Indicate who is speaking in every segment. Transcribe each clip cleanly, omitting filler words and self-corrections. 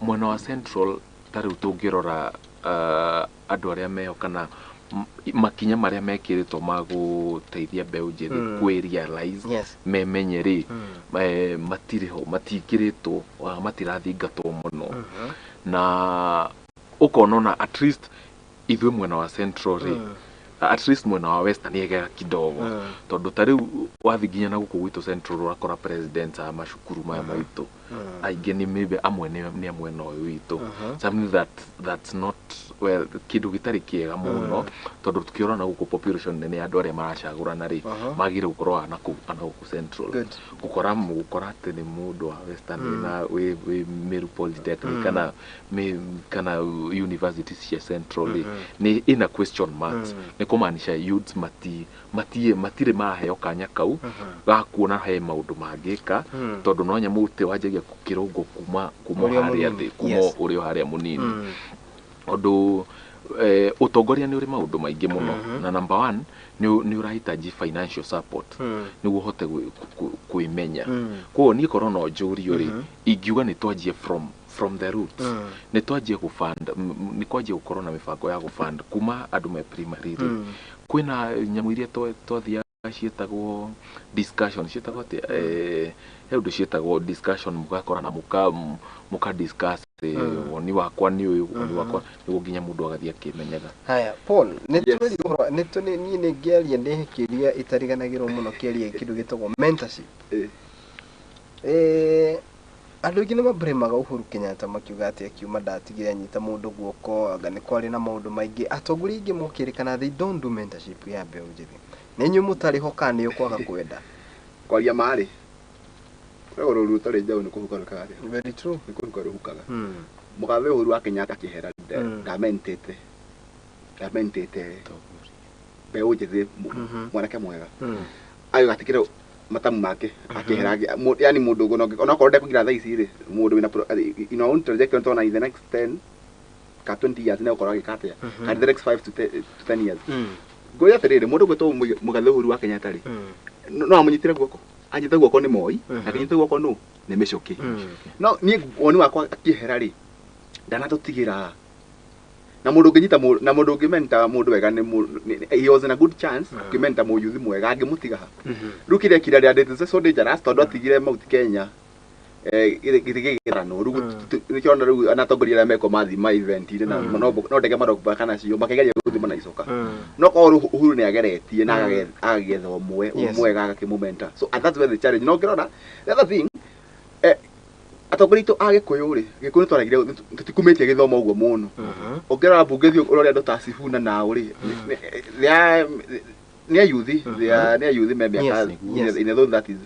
Speaker 1: mwena wa Central tari utungirora andu aria meho kana makinya maria mekiritwo maguteithia mbeu njithi kwi realize memenyeri matiriho matikiritwo matirathingatwo muno na ukonona at least ithwe mwena wa Central at least mwena wa Western yegera kidogo tondu tariu wathiginya na guku gwitu Central urakora president a mashukuru maya maitu aige ni maybe amwe ni mwena uyu witu something that's not well kidu gitari kiega muno tondu tukiona na guku population nene andu aria maracagurana ri magire gukorwo ana guku Central gukora ati ni mundu wa Western na we Meru Polytechnic kana universities cia Central ni ina question marks ni kumaanisha youths matire maheo kanya kau ga kuona he maundu mangika tondu no nyamuti wajagia kukirungo kuma haria thi kuma urio haria munini ondu utongoria ni uri maundu maingi muno na number 1 ni urahitaji financial support ni uhote kuimenya kwa ni korona njuri uri ingiuga ni twajie from the roots ni twajie kufund ni kwajie gukorwo na mibango ya kufund kuma andu me primary kwina nyamu iria twathia cietagwo discussion cietagwo heundu cietagwo discussion mugakora na muka discuss woni wakwa ni uyu woni wakwa ni nginya mundu agathia kimenyaga
Speaker 2: haya Paul netoni ni ngearia ndehikiria itariganagirwo muno kiaria kindu gitagwo mentorship andu ingi nimabremaga Uhuru Kenyatta makiuga ati akiuma ndatigire anyita mundu guoko anga ni kwari na maundu maingi atongori ingi mukirikana they don't do mentorship ya mbeu njithi nenyu mutari hokani ukwaga kwenda
Speaker 3: kwaria mari oro rutare njau ni kuhuka kare
Speaker 2: very true
Speaker 3: ni kuhuka ruhukaga mugathe Uhuru wa Kenyatta kihera ndamentete mbeu njithi mwanake mwega ayo gatikira matamu make akihera yani mundu ona korode kugira tha ici ri mundu wina on trajectory tona in the next 10 ka 20 years na ukora gikatia and the next 5 to 10 years goya tere mundu gweto mugathe Uhuru wa Kenyatta ri no amunyitire guoko anyite guoko ni moi akinyite guoko no ni micoki no ni woni wakwa akihera ri ndana tutigira na mundu nginyita na mundu ngimenta mundu wega ni he was in a good chance ngimenta muyuthi mwega angimutiga rukire kiraria ndete so dangerous tondu atigire Mount Kenya githigirano rugu nikiona rugu anatongoria meko mathima event ire na no ndege marokba kana cio makegeria guthima na icoka no ko Uhuru ni ageretie na agetho mwega agakimumenta so that's where the challenge no ngirona the other thing atongorito agikuyu ri gikuyu twaragire tutikumetie githomo uguo muno ongera bunge thio urori andu ta Sifuna na uri ni ayuthi ni ayuthi member in those that is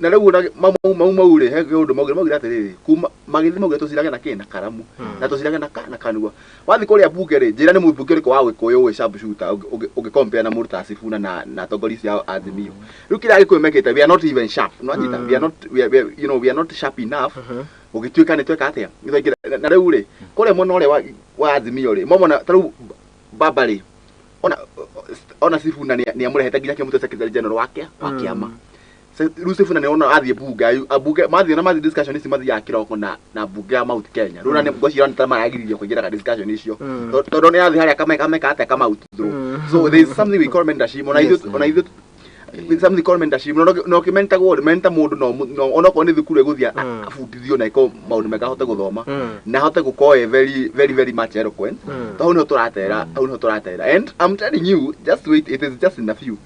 Speaker 3: na rĩu mau ri he undu maugire atiri kuma magithi maugire tucirage na kina karamu na tucirage na kanua wathi kuria bunge ri njira ni mubunge riko wa gikuyu we sharp shooter ugi compare na mũndũ ta Sifuna na tongori cia Azimio rĩu kira gikuyu mekete we are not even sharp no anyita we are not sharp enough ugituika ni tweka atia na rĩu ri kuria mwana ore wa Azimio ri momona taru baba ri ona Sifuna ni amurehete nginya kimuto secretary general wake wakiama Sifuna ni ona athie bunge mathie na mathie discussion ici mathie akiroko na bunge ya Mount Kenya runa ni ngwacira ni tamaragiririo kuingira ka discussion icio tondu ni athie haria kameka ate kama out through so there is something we call mentorship ona ithu with something called mentorship no kimenta go menta mundu no ona ko ni thukuru eguthia afundithio na iko maundu mega hote guthoma na hote gukoe very much eloquent to no turatera and I'm telling you just wait it is just in a few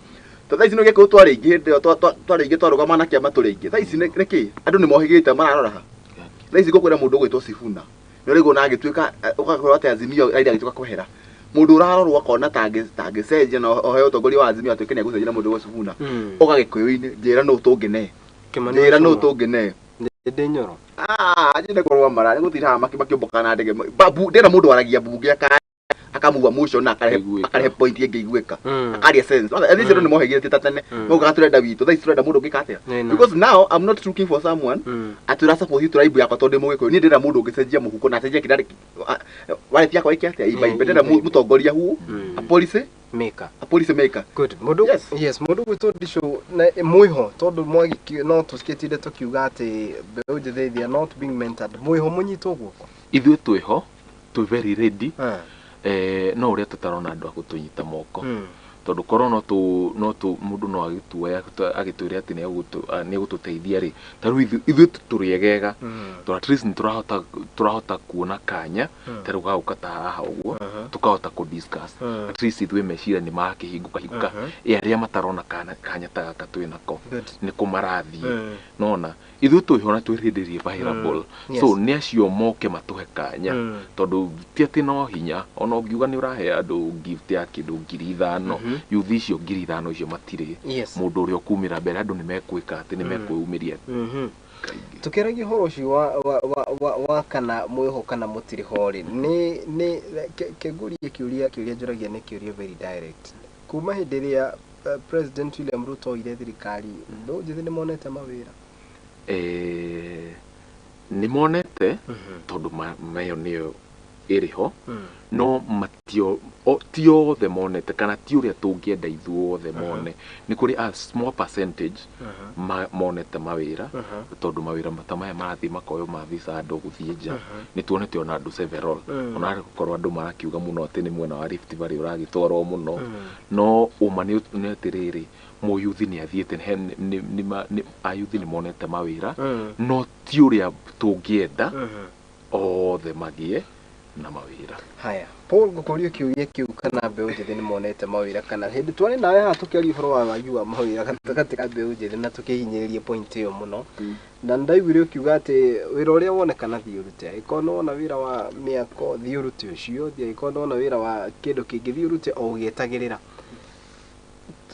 Speaker 3: to thaisi no geko twari ingi twari twarugama na kiama turi ingi thaisi niki andu ni mohigite mararora ha thaisi gukwira mundu gwitwo Sifuna no rigo na agituika ugakorwo ate Azimio aida agituka kuhera mundu urarorwo akona tange cenje na ohe utongoria wa Azimio atuike ni agucenjia na mundu wa Sifuna ugagikuyu-ini njira no utungine njira no utungine
Speaker 2: ndi nyoro
Speaker 3: ajine korwa mara ni gutira makimbokana ndege babu ndena mundu aragia bunge akamugwa motion na akarehe point yake igweka akaria sense at least no mohegire titatane no gaturenda witu tha turenda mundu ngikatea because now I'm not looking for someone atura support you tribe yakwa tonde mugiko ni ndira mundu ngicenjia muhuko na cenjia kidari wale tia kwa ikiatea ibai ndira mutongoria hu a policy maker
Speaker 2: good mundu yes mundu gwito disho na muiho tondu mwagi no tusketire tukiuga ati beau they are not being mentored muiho munyito guko
Speaker 1: ithuĩ twĩho twi very ready no uria tutarona andu agutunyita moko tondu korwo no tu mundu no agituoya agitwire ati ni gututeithia ri taru ithuĩ turiegega to at least turahota kuona kanya taru gauka ta haha uguo tukahota ku discuss at least ithuĩ meciria ni makihinguka aria matarona kanya ta gaka twinako ni kumarathi nona ithuĩ twĩho na twĩrindirie available so ni acio moke matuhe kanya tondu ti ati no hinya ona ungiuga ni urahe andu gift ya kindu 5,000 yuthi icio 5,000 icio matire mundu uria ukumira mbere andu ni mekwika ati ni mekwumiria
Speaker 2: tukiragia horo ucio wa kana mwiho kana mutiri hori ni kegurie kiuria njuragia ni kiuria very direct kuma hindiria President William Ruto ile thirikari ndo jithi ni monete mawira
Speaker 1: ni monete tondu mayo niyo iriho no matio tio the monete kana ti uria tungienda ithuothe mone ni kuri a small percentage monete mawira tondu mawira matamaya marathi makoyo ma visa andu guthie nja ni tuonete ona andu several ona gukorwo andu marakiuga muno ati ni mwena wa Rift Valley uragitwarwo muno no uma ni atiriri muyuthi ni athiete ni ayuthi ni monete mawira no ti uria tungienda othe magie na mawira
Speaker 2: haya Paul gukorio kiuria kiu kana beau jithi ni monete mawira kana hindi twari nawe ha tukiari horo wa wajua mawira katika beau jithi na tukihinyiririe point iyo muno na ndaiguire kiuga ati wira uria wonekana thiurute ikono na wira wa miako thiurute ucio ikono na wira wa kindu kingi thiurute o gietagirira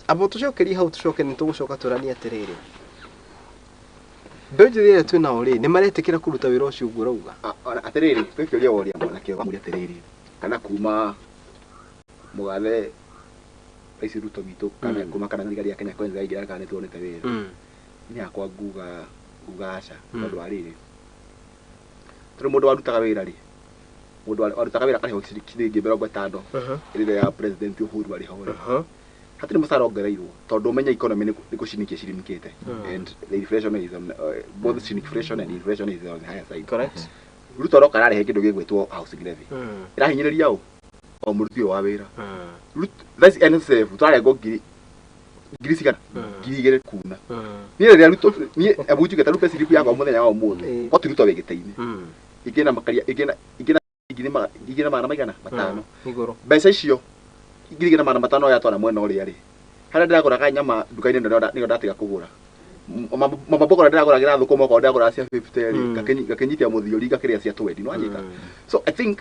Speaker 2: abo tucokerie hau tucoke ni tugucoka turania atiriri beau jithi ile twina uri ni maretikira kuruta wira ucio ngurauga
Speaker 3: atiriri twekiria woria mwana kio gamuri atiriri kana kuma mugathe Rais Ruto gitu kana kuma kana thigari ya Kenya Kwanza igira kana tuonete wira ni akwa gugaca tondu ariri turi mundu warutaga wira ri mundu warutaga wira kana ciringi 50 ile ya President Uhuru ari hore hatiri musara ongereirwo tondu umenya economy ni kushinikia shirimikite and the inflation is on both inflation and inflation is on the higher side
Speaker 2: correct
Speaker 3: Ruto roka rari kindu gigwitwo housing levy irahinyiriria o muruti wa wira that's NSF twarego ngiri sigana ngiri kuna ni riri Ruto ni abuju geta rupe siripu yakwa muthenya wa umuthi ko Ruto wegiteini igena makaria igena mana maigana matano
Speaker 2: igoro
Speaker 3: mbeca icio igirigena mana matano ya twara mwena uri ari hara ndagura ka nyama dukaini ndo ndatiga kugura maboko ndagura gira thukuma ko ndagura cia 50 ari gakenyitia muthiori gakiria cia 20 no anyita so I think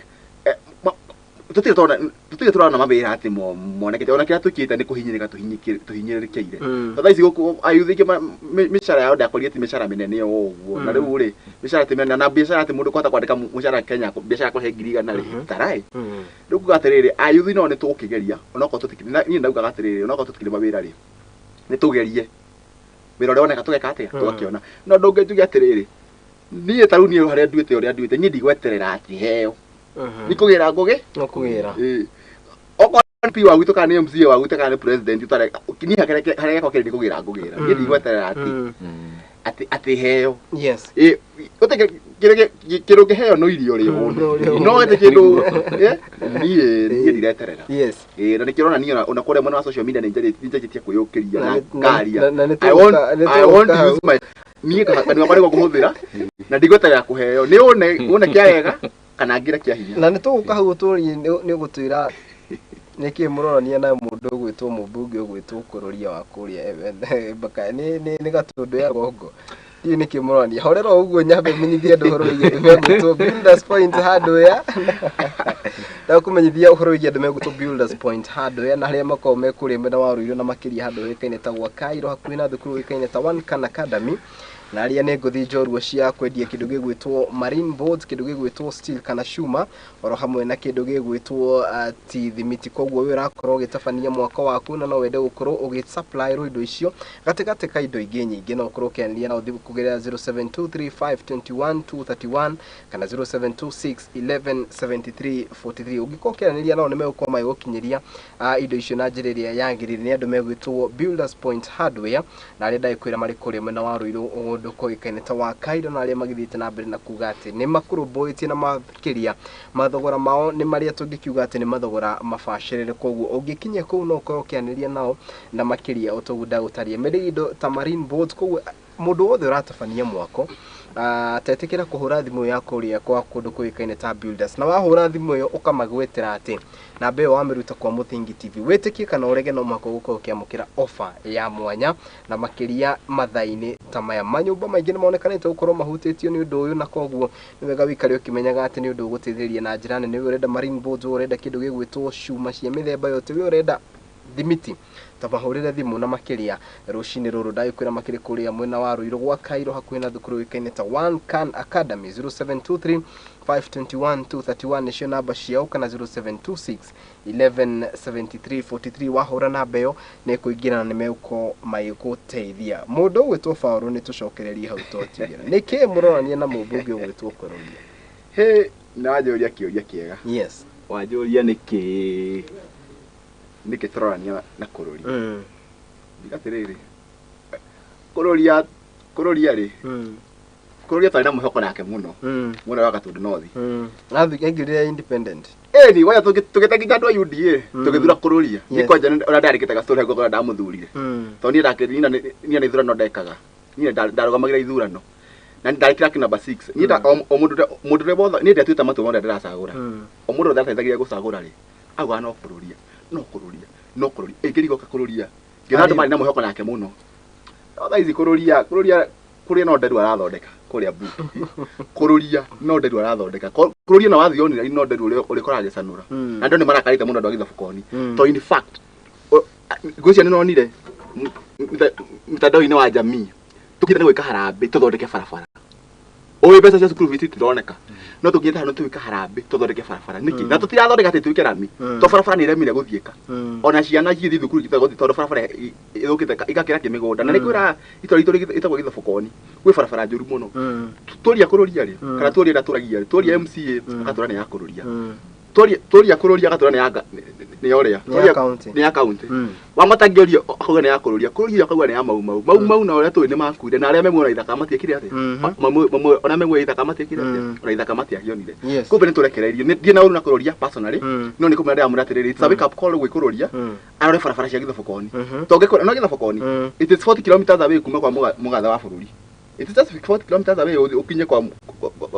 Speaker 3: tutire turana mabira ati monekete ona kira tukita ni kuhinyirika tuhinyirikeire thaici guku ayuthike mishara yao ndakorie ti mishara minene yo uguo na riu ri mishara ti minene na biashara ati mundu kwata kwandika mishara Kenya biashara ko he 1,000 ri tarai riu kugatiriri ayuthi no ni tukigeria ona ko tutikire ni ndauga gatiriri ona ko tutikire mabira ri ni tugerie wira uri oneka tugeka atia tugakiona no ndungetuge atiriri ni taru ni haria nduite uria nduite ni ndigweterera ati heo nikugira ngugi
Speaker 2: no kugira
Speaker 3: oko MP wa gwitu kana MC wa gwitu kana president utare kini hareke ko kiri nikugira ngugira ni ndigweterera ati heo
Speaker 2: yes
Speaker 3: uteke kiro ke heo no irio ri no ate kindu ni ndireterera
Speaker 2: yes
Speaker 3: na nikirona ni ona kore mwana wa social media ninjajitia kuyukiria na ngaria I want to use my ni kana mari kuhuthira na ndigweterera kuheo ni one kiarega kana ngira kia hinya
Speaker 2: na nituguka hau turi ni gutwira niki murorania na mundu gwitwo mubunge gwitwo kururia wa kuria baka ni gatundu ya gongo ni niki murorania horero uguo nyambe menyithia nduhoro iye ndumegutwo builders point hardware na kumenyithia uhoro iye ndumegutwo builders point hardware na haria makome kuri mena wa ruiro na makiria hardware kaine ta gwa Kairo hakuhi na thukuru kaine ta One Can Academy na aria ne nguthi njorua cia kwendia kindu gigwitwo marine boards, kindu gigwitwo steel kana shuma, oro hamwe na kindu gigwitwo tithimiti. Koguo we urakorwo ugitabania mwaka waku na no wende gukorwo ugisupply indo icio gatigati ka indo ingi nyingi, no ukorwo ukianĩria na uthii kugerera 0723521231 kana 0726117343. Ungĩkorwo ukianĩria nao nimegũkorwo magĩgũkinyĩria indo icio na njĩra ĩrĩa yagĩrĩire. Nĩ andũ megwĩtwo Builders Point Hardware, na arĩa ndagĩkwĩra marĩ kũrĩa mwena wa Ruiru ũndũ kũgĩkaine ta wa Kairo, na arĩa magĩthiĩte na mbere na kuga atĩ nĩ makũrũmbũĩtie na makĩria mathogora mao nĩ marĩa tũngĩkiuga atĩ nĩ mathogora mabacĩrĩre. Koguo ũngĩkinya kũu no ũkorwo ũkĩanĩria nao na makĩria ũtogu ndagũtaria mĩrĩ indo ta marine boards. Koguo mũndũ wothe ũratabania mwako tetikira kuhura thimũ ya kũria kwa kũndũ kũgĩkaine ta Builders, na wahũra thimũ ĩyo ũkamagwetera atĩ na mbeo wamĩruta kwa Muthingi TV, wĩtĩkie kana ũrege no mwako gũkorwo ũkĩamũkĩra offer ya mwanya na makĩria mathainĩ ta maya. Manyũmba maingĩ nĩ monekanĩte gũkorwo mahutĩtio nĩ ũndũ ũyũ, na koguo nĩ wega wĩikare ũkĩmenyaga atĩ nĩ ũndũ ũgũteithĩrĩria na njĩra nene. Wĩ ũrenda marine boards, ũrenda kĩndũ gĩgwĩtwo cuma cia mĩthemba yothe, wĩ ũrenda thimiti, tabahurire thimu na makiria rucini ruru ndagĩkwĩra makĩrĩ kũrĩa mwena wa Ruiru gwa Kairo hakuhĩ na thukuru ĩkaine ta One Can Academy. 0723521231 nĩcio namba ciao, kana 0726117343. wahũra namba ĩyo nĩ kũingĩra na nĩmegũkorwo magĩgũteithia. Mũndũ ũgwĩtwo Faũrũ nĩ tũcokererie hau tũtigĩra nĩkĩ mũrorania na mũndũ ũngĩ ũgwĩtwo Kũrũria?
Speaker 3: He na njũria kĩũria kĩega.
Speaker 2: Yes,
Speaker 3: wanjũria nĩkĩ tũrorania na Kũrũria. Ndigatirĩrĩ Kũrũria rĩ, Kũrũria twarĩ na mwĩhoko nake mũno mũno wa Gatundu North.
Speaker 2: athingĩrĩra independent
Speaker 3: Ni waya tũgĩteginya andũ a UDA tũgĩthura Kũrũria. Nĩ kwanja ona ndarĩkĩte gastori ngoko ndamuthurire. Tondũ niĩ ndakĩrina niĩ ithurano ndekaga. Niĩ ndarũgamagĩra ithurano. Na ndarĩkĩra kĩ number 6. Niĩ o mũndũ wothe niĩ ndatuĩte matua mothe ndĩracagũra. O mũndũ ndateithagia gũcagũra rĩ. Auga no Kũrũria. No Kũrũria ĩngĩrigoka Kũrũria ngĩna andũ marĩ na mwĩhoko nake mũno. Tha ici Kũrũria kũrĩa no nderu arathondeka kũrĩa mbuti. Kũrũria no nderu arathondeka. Kũrũria na wathi onire no nderu ũrĩa ũkoragecanũra. Na andũ nĩ marakarĩte mũno andũ a Gĩthabũkoni. To in fact ngũcia nĩ nonire mtandao-inĩ wa jamii tukĩenda gwĩka harambĩ tũthondeke barabara. Oĩ mbeca cia cukuru viti tironeka. No tũngĩenda hano twĩka harambĩ tũthondeke barabara. Nĩkĩ? Na tũtirathondeka atĩ twĩke rami. To barabara nĩ remire gũthiĩka. Ona ciana cigĩthiĩ thukuru itagũthiĩ tondũ barabara ĩthũkĩte igakĩra kĩmĩgũnda. Na nĩkwĩra itũra itagwo Gĩthabũkoni. Gwĩ barabara njũru mũno. Tũria Kũrũria rĩ, kana tũria ndatũragia rĩ, tũria MCA akatũra nĩ ya Kũrũria. Tũria Kũrũria akatũra nĩ ya ũrĩa. Nĩ ya county. Wamatagerio akauga nĩ ya Kũrũria. Kũrũria akauga nĩ ya mau na ũrĩa tũĩ nĩ makuire na arĩa memuona ithaka matiekire atĩ. Ona memuona ithaka matiekire atĩ. Ona ithaka matiakionire. Kumbe nĩ tũrekereirie. Ndiĩ na ũru na Kũrũria personally. No nĩ kũmenya ndĩramwĩra atĩrĩrĩ, it's a wake up call gwĩ Kũrũria. Arore barabara cia Gĩthabũkoni. Tongĩkora no Gĩthabũkoni. It is 40 kilometers away kuma kwa mũgathe wa bũrũri. It is just 40 kilometers away ukinye kwa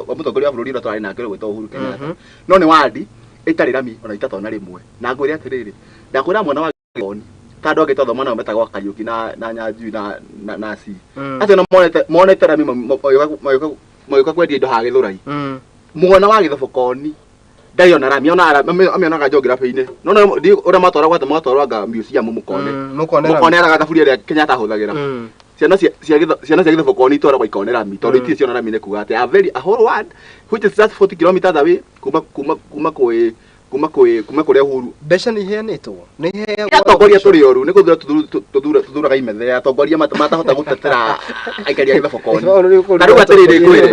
Speaker 3: mũtongoria wa bũrũri ũrĩa twarĩ nake gwĩtwo Uhuru Kenyatta. No nĩ wadi itarĩ rami ona itatona rĩmwe. Na ngwĩre atĩrĩrĩ, ndakwĩra mwana wa Gĩthabũkoni tandũ agĩtotho mwana metagwo Kariũki na Nyanjui na si. Atĩ no monete rami magĩũka kwendia indo ha Gĩthũrai. Mwana wa Gĩthabũkoni ndaiona rami ona amĩonaga geography-inĩ. No ũrĩa matwaragwo museum mũkone thaburia ĩrĩa Kenyatta ahũthagĩra. Ciana cia Gĩthabũkoni itwaragwo ikone rami tondũ itirĩ ciona rami nĩ kuga atĩ a whole world which is just 40 kilometers away kuma kũrĩa Uhuru.
Speaker 2: Mbeca nĩ iheanĩtwo. Nĩ iheagwo
Speaker 3: atongoria tũrĩ oru nĩ gũthura tuthuraga imethe atongoria matahota gũtetera aikari a Gĩthabũkoni. Na rĩu atĩrĩrĩ ngwĩre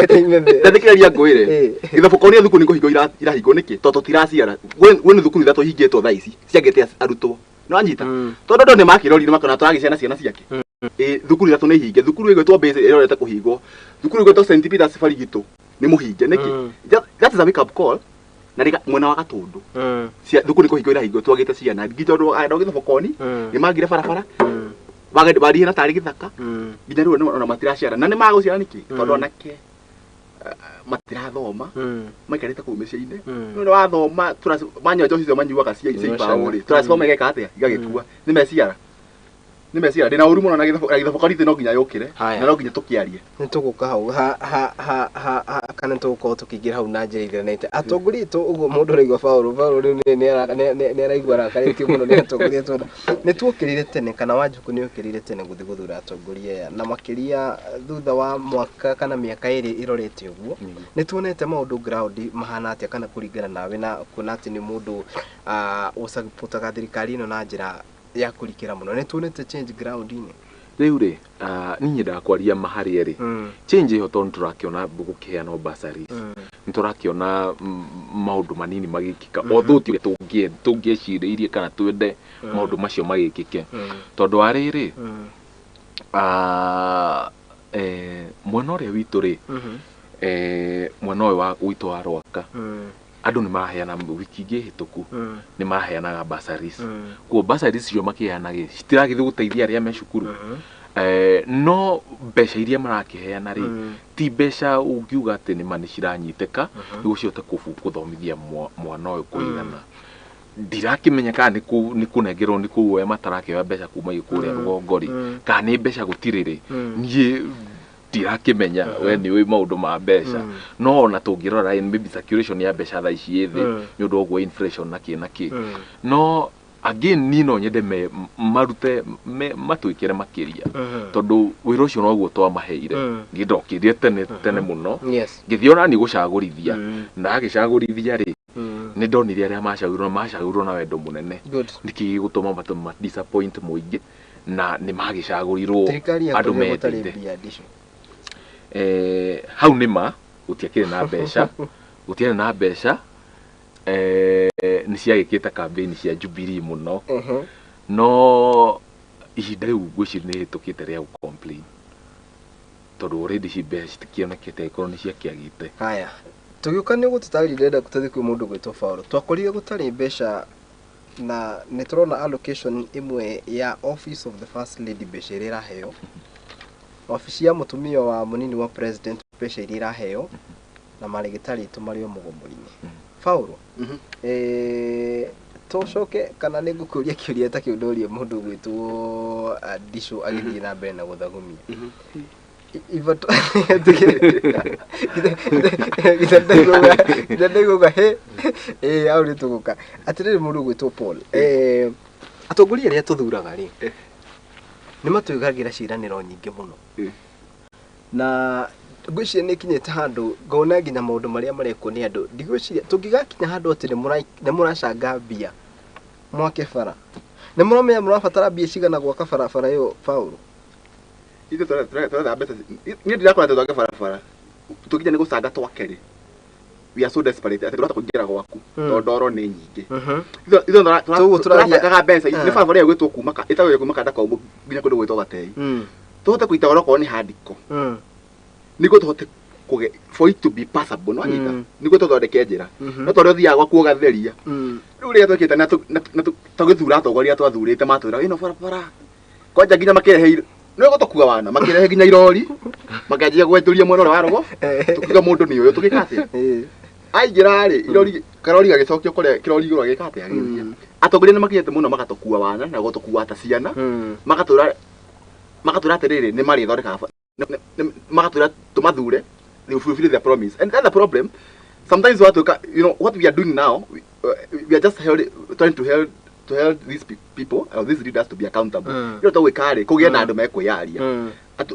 Speaker 3: ndathikĩrĩria ngwĩre Gĩthabũkoni thukuru nĩ kũhingwo irahingwo nĩkĩ tondũ tũtiraciara. Gwĩ thukuru ithatũ ihingĩtwo thaa ici ciangĩte arutwo. Nĩ wanyita tondũ andũ nĩ makĩrori nĩ makona tũragĩciana ciana ciake. Thukuru ithatũ nĩ ihinge. Thukuru ĩgwĩtwo Base ĩrorete kũhingwo. Thukuru ĩgwĩtwo St Peter's Barigitũ nĩ mũhinge nĩkĩ. That is a wake up call. Na mwena wa Gatundu thukuru nĩ kũhingwo irahingwo twagĩte ciana nginya andũ a Gĩthabũkoni nĩ magire barabara barĩ na tarĩ gĩthaka nginya rĩu ona matiraciara na nĩ magũciara nĩkĩ tondũ onake matirathoma maikarĩte kũu mĩciĩ-inĩ. Nĩ wathoma manyonjo icio manyuaga cia ibaũ rĩ tũraciboma igeka atĩa igagĩkua nĩ meciara. nĩ meciria ndĩna ũru mũno na gĩthobo karitũ no nginya yũkĩre na no nginya tũkĩarie.
Speaker 2: Nĩ tũgũka hau kana tũgũkorwo tũkĩingĩra hau na njĩra ithiranĩte. Atongoria aitũ ũguo mũndũ ũraigua Paul rĩu nĩ araigua arakarĩtio mũno nĩ atongoria aitũ. Nĩ tuokĩrire tene kana Wanjikũ nĩ okĩrire tene gũthiĩ gũthura atongoria aya na makĩria thutha wa mwaka kana mĩaka ĩrĩ ĩrorete ũguo. Nĩ tuonete maũndũ ground mahana atĩa kana kũringana nawe na kuona atĩ nĩ mũndũ ũcagũtaga thirikari ĩno na njĩra ya kũrikĩra mũno. Nĩ tuonete change ground-inĩ.
Speaker 1: Rĩu rĩ niĩ nyendaga kwaria maharĩa rĩ change ĩho tondũ tũrakĩona gũkĩheana bursaries, nĩ tũrakĩona maũndũ manini magĩkĩka although tũngĩecirĩirie kana twende maũndũ macio magĩkĩke tondũ wa rĩrĩ mwena ũrĩa witũ rĩ mwena ũyũ witũ wa Rwaka andũ nĩ maheana wiki ingĩ hĩtũku nĩ maheanaga bursaries. Kuo bursaries icio makĩheanaga citiragĩthiĩ gũteithia arĩa me cukuru no mbeca iria marakĩheana rĩ ti mbeca ũngiuga atĩ nĩ nĩ ciranyitĩka nĩguo cihote gũthomithia mwana ũyũ kũigana. Ndirakĩmenya kana nĩ kũnengerwo nĩ kũu we matarakĩoya mbeca kuma kũrĩa rũgongo rĩ kana nĩ mbeca gũtirĩ rĩ niĩ ndirakĩmenya we nĩ ũĩ maũndũ ma mbeca no ona tũngĩrora maybe circulation ya mbeca thaa ici thĩ nĩ ũndũ ũguo inflation na kĩ no again niĩ no nyende marute matwĩkĩre makĩria tondũ wĩra ũcio noguo twamaheire ngĩndokĩrie tene mũno ngĩthiĩ ona niĩ gũcagũrithia na agĩcagũrithia rĩ nĩ ndonire arĩa macagũrirwo na wendo mũnene nĩkĩ gĩgũtũma ma disappoint mũingĩ na nĩ magĩcagũrirwo andũ meteire. Hau nĩma gũtiakĩrĩ na mbeca nĩ ciagĩkĩte campaign cia Jubilee mũno no ihinda rĩu ngwĩciria nĩ hĩtũkĩte rĩa gũcomplain tondũ already ci mbeca citikĩonekete ĩkorwo nĩ ciakĩagĩte.
Speaker 2: Haya tũgĩũka nĩ gũtũtarĩria ndĩrenda gũteithia kwĩ mũndũ gwĩtwo Paul twakorire gũtarĩ mbeca na nĩ tũrona allocation ĩmwe ya office of the first lady mbeca iria iraheo wabici ya mũtumia wa mũnini wa president mbeca iria iraheo na marĩgĩtarĩ aitũ marĩ o mũgomo-inĩ. Paul tũcoke kana nĩ ngũkũria kĩũria ta kĩu ndorie mũndũ gwĩtwo Ndicũ agĩthiĩ na mbere na gũthagumia ndĩguga au nĩ tũgũka atĩrĩrĩ mũndũ gwĩtwo Paul atongoria arĩa tũthuraga rĩ nĩ matũigagĩra ciĩranĩro nyingĩ mũno na ngwĩciria nĩ kinyĩte handũ ngona nginya maũndũ marĩa marekwo nĩ andũ ndigwĩciria tũngĩgakinya handũ atĩ nĩ mũracanga mbia mwake bara nĩ mũramenya mũrabatara mbia cigana gwaka barabara ĩyo Paul.
Speaker 3: Ithu tũretha mbeca niĩ ndirakora atĩ twake barabara tũkinya nĩ gũcanga twake rĩ we are so desperate atĩ tũrahota kũingĩra gwaku tondũ ndoro nĩ nyingĩ. Ithu tũracagaga mbeca nĩ barabara ĩyo gwĩtwo kuma ĩtagwo kuma kanda kaumũ nginya kũndũ gwĩtwo Gatei tũhote kũita goro nĩ handiko nĩguo tũhote for it to be passable no anyita nĩguo tũthondeke njĩra no tondũ ũthiaga gwaku ũgatheria rĩu rĩrĩa twĩkĩte na tũgĩthura atongoria twathurĩte matwĩra ĩno barabara kwanja nginya makĩrehe nĩ gũtũkua wana makĩrehe nginya irori makĩanjia gwetũria mwena ũrĩa wa rogo tũkiuga mũndũ nĩ ũyũ tũgĩka atĩa aingĩra rĩ irori karori gagĩcokio kũrĩa kĩrori igũrũ agĩka atĩa agĩthiĩ atongoria nĩ makinyĩte mũno magatũkua wana na gũtũkua ta ciana magatũra atĩrĩrĩ nĩ marĩthondekaga magatũra tũmathure they fulfill their promise and that's the problem sometimes what we are doing now we are just trying to help these people or these leaders to be accountable. Tũgwĩka kũgĩa na andũ mekwĩyaria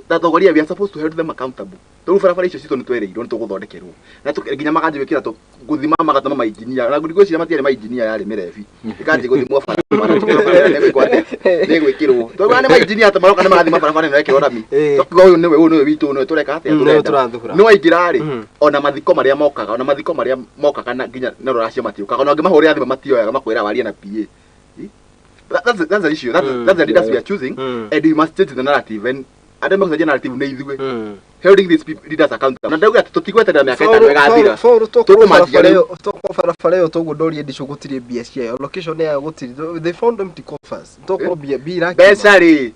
Speaker 3: atongoria we are supposed to hold them accountable. Tũrũ barabara icio citũ nĩ twereirwo nĩ tũgũthondekerwo na nginya makanjĩ wĩkĩra gũthima magatama mainjinia na ngwĩciria matiarĩ mainjinia yarĩ mĩrebi ikanjĩ gũthimwo barabara nĩ gwĩkĩrwo tondũ nĩ mainjinia ta maroka nĩ magathima barabara ĩno ĩkĩrwo rami tũkiuga ũyũ nĩwe witũ nĩwe tũreka atĩa nĩ waingĩra rĩ ona mathiko marĩa mokaga na nginya na rũracio matiũkaga ona ngĩmahũrĩra thimũ matioyaga makwĩra warie na PA. That's the issue. That's the leaders we are choosing, and we must change the narrative. And I don't know the narrative na ithuĩ holding these people leaders accountable. Na ndauga tũtigweterera mĩaka ĩtano ĩgathira.
Speaker 2: Tũkũ barabara ĩyo tũgũndorie Ndicũ gũtirĩ mbia ciayo. Location ya gũtirĩ. They found empty coffers. Tũkũ mbia
Speaker 3: mbeca rĩ.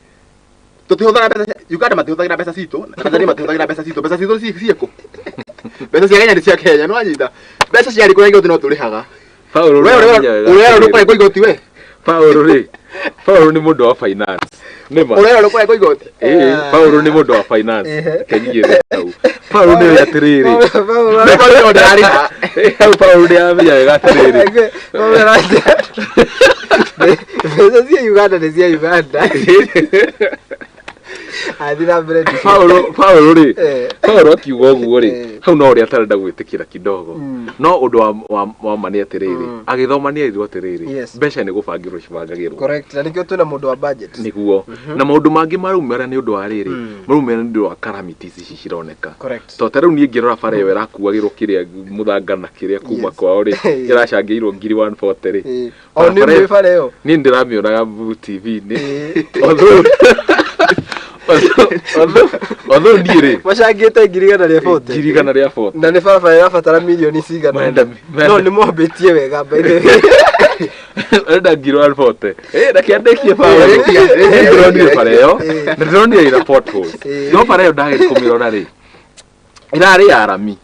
Speaker 3: Tũtihũthagĩra mbeca. Uganda matihũthagĩra mbeca citũ. Tanzania matihũthagĩra mbeca citũ. Mbeca citũ ciĩkũ? Mbeca cia Kenya nĩ cia Kenya. Nĩ wanyita. Mbeca ciarĩ kũrĩa igoti no tũrĩhaga. Paul, wewe ndũkũrĩa igoti we.
Speaker 1: Paulo ni mundu wa finance. Nema.
Speaker 3: Ora lokwa ko igoti.
Speaker 1: Paulo ni mundu wa finance. Kanyire tau. Paulo ni atiriri. Paulo ni amenya gatiriri.
Speaker 2: Pesa cia Uganda ni cia Uganda. Adira bread.
Speaker 1: Paulo akiuga uguo ri. Hau no uri atarenda gwitikira kidogo. No undu wa mani atiriri. Agithoma ni airwo atiriri. Mbeca ni gubangirwo cibangagirwo.
Speaker 2: Correct. Na nikio twina mundu wa budget.
Speaker 1: Niguo. Na maundu mangi marumera ni undu wa riri. Marumera ni undu wa calamities ici cironeka.
Speaker 2: Correct.
Speaker 1: To tariu ni ngirora bara iyo irakuagirwo kiria muthanga na kiria kuma kwao ri. Iracangirwo ngiri 140 ri.
Speaker 2: O ni mwe bara iyo.
Speaker 1: Ni ndiramionaga TV ni. Although ndire
Speaker 2: mashangite ngirigana ria
Speaker 1: 40
Speaker 2: na ni bara irabatara milioni cigana no ni mwambitie wega mbaire
Speaker 1: enda ngiri 140 na kiandekie bara ndronire bara iyo na ndronire ira potholes no bara iyo ndage kumirora ri irari ya arami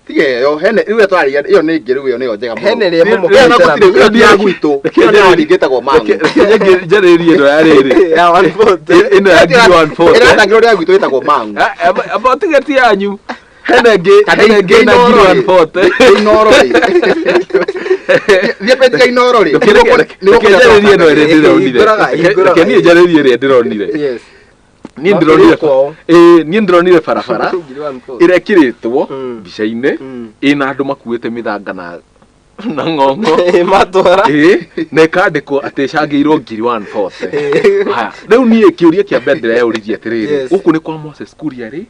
Speaker 3: Tige yo hene iwe twari iyo ni ngiru iyo ni njega muno.
Speaker 2: Hene ria mumo
Speaker 3: iyo ni ya gwitu. Iyo ni aringita kwa mangu.
Speaker 1: Njaririe ndo yariri.
Speaker 2: Ya 140.
Speaker 1: Ino ya 140.
Speaker 3: Ina ngiro ria gwitu itagwo mangu.
Speaker 1: Aba tigeti yanyu. Hene ngi na 140.
Speaker 3: Inoro ri. Thie petika inoro ri.
Speaker 1: Njaririe ndo ndironire. Keni njaririe ri ndironire.
Speaker 2: Yes.
Speaker 1: Ni ndironire barabara irekiritwo bica-ini ina andu makuite mithanga na ng'ong'o
Speaker 2: matwara
Speaker 1: na ikandikwo ati cangirwo ngiri 140. Haya riu nie kiuria kia mbere ndiraeuririe atiriri guku ni kwa Moses Kuria ri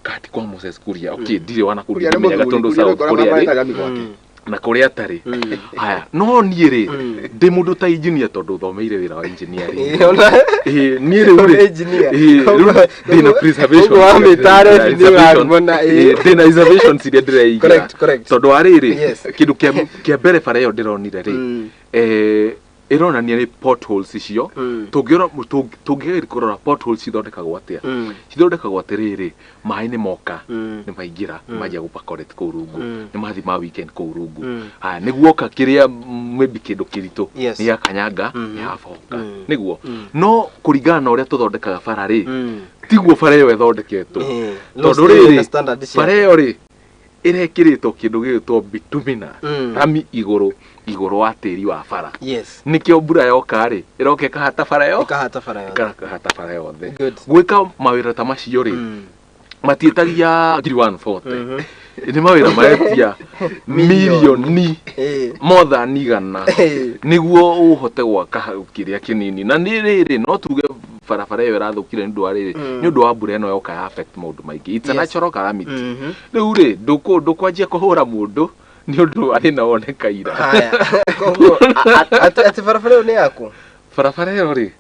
Speaker 1: kati kwa Moses Kuria okay ndire wana kuria menya gatundu South Korea ri na kuria atari. Haya no nie ri ndi mundu ta engineer tondu thomeire wira wa engineering nie ri dina preservation
Speaker 2: wa mitare
Speaker 1: dina preservation siria ndireiga
Speaker 2: correct
Speaker 1: tondu ariri kindu kia mbere bara iyo ndironire ri ironania ni potholes icio tungigeria kurora potholes ithondekagwo atia ithondekagwo atiriri mai ni moka ni maingira maja gupakorete ku rungu ni mathi ma weekend ku rungu niguo ka kiria maybe kindu kiritu ni yakanyanga ya foka niguo no kuringana na uria tuthondekaga bara ri tiguo bara iyo ithondeketwo tondu riri bara iyo ri irekiritwo kindu gigitwo bitumina rami iguru wa tiri wa bara nikio mbura yoka ri iroka ikahata bara yo ikahata bara yothe gwika mawira ta macio ri matietagia 140 ni mawira maetia milioni more than igana niguo uhote gwaka kiria kinini na ni riri no tuge barabara iyo irathukire ndu ariri ni undu wa mbura eno yoka ya affect maundu maingi it's a natural calamity riu ri ndukwanjia kuhura mundu ni undu ari na oneka ira
Speaker 2: koguo ati barabara iyo ni yaku
Speaker 1: barabara iyo ri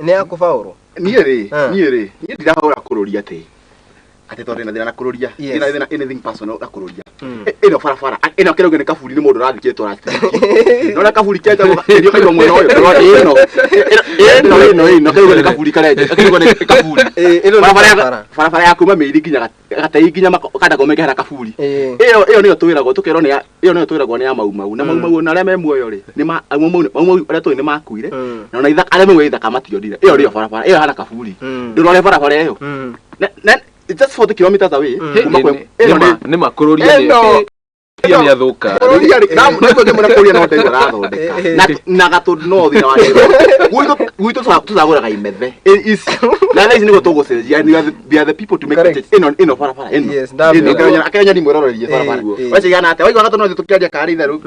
Speaker 2: ni yaku Paulo
Speaker 3: nie ri ndirahura kururia ati tondu na thina na kururia ina thina anything personal na kururia ino barabara ino kiroge ni kaburi ni mundu rathikitwo rati no na kaburi kenda ndio kairo mwena uyu ino kiroge ni kaburi kareje kiroge ni kaburi
Speaker 2: ino
Speaker 3: barabara ya kuma meiri kinya gatei kinya kada gomeke hara kaburi iyo niyo twiragwo tukero ni iyo niyo twiragwo ni ya mau na mau na aria me muoyo ri ni mau aria twi ni makuire na na ithaka aria me ithaka mationdire iyo niyo barabara iyo hara kaburi ndurore barabara iyo na it's just 40 kilometers away
Speaker 1: ni makururia ni athuka
Speaker 3: kururia na mwana kururia no ndego rathondeka na gatundu no thina wa gwitu tuzaguraga imethe na thaici niguo tugucenjia we are the people to make it ino barabara ino akenya ni mwirororie barabara wacigana ate waigua gatundu no tukiaria kari theru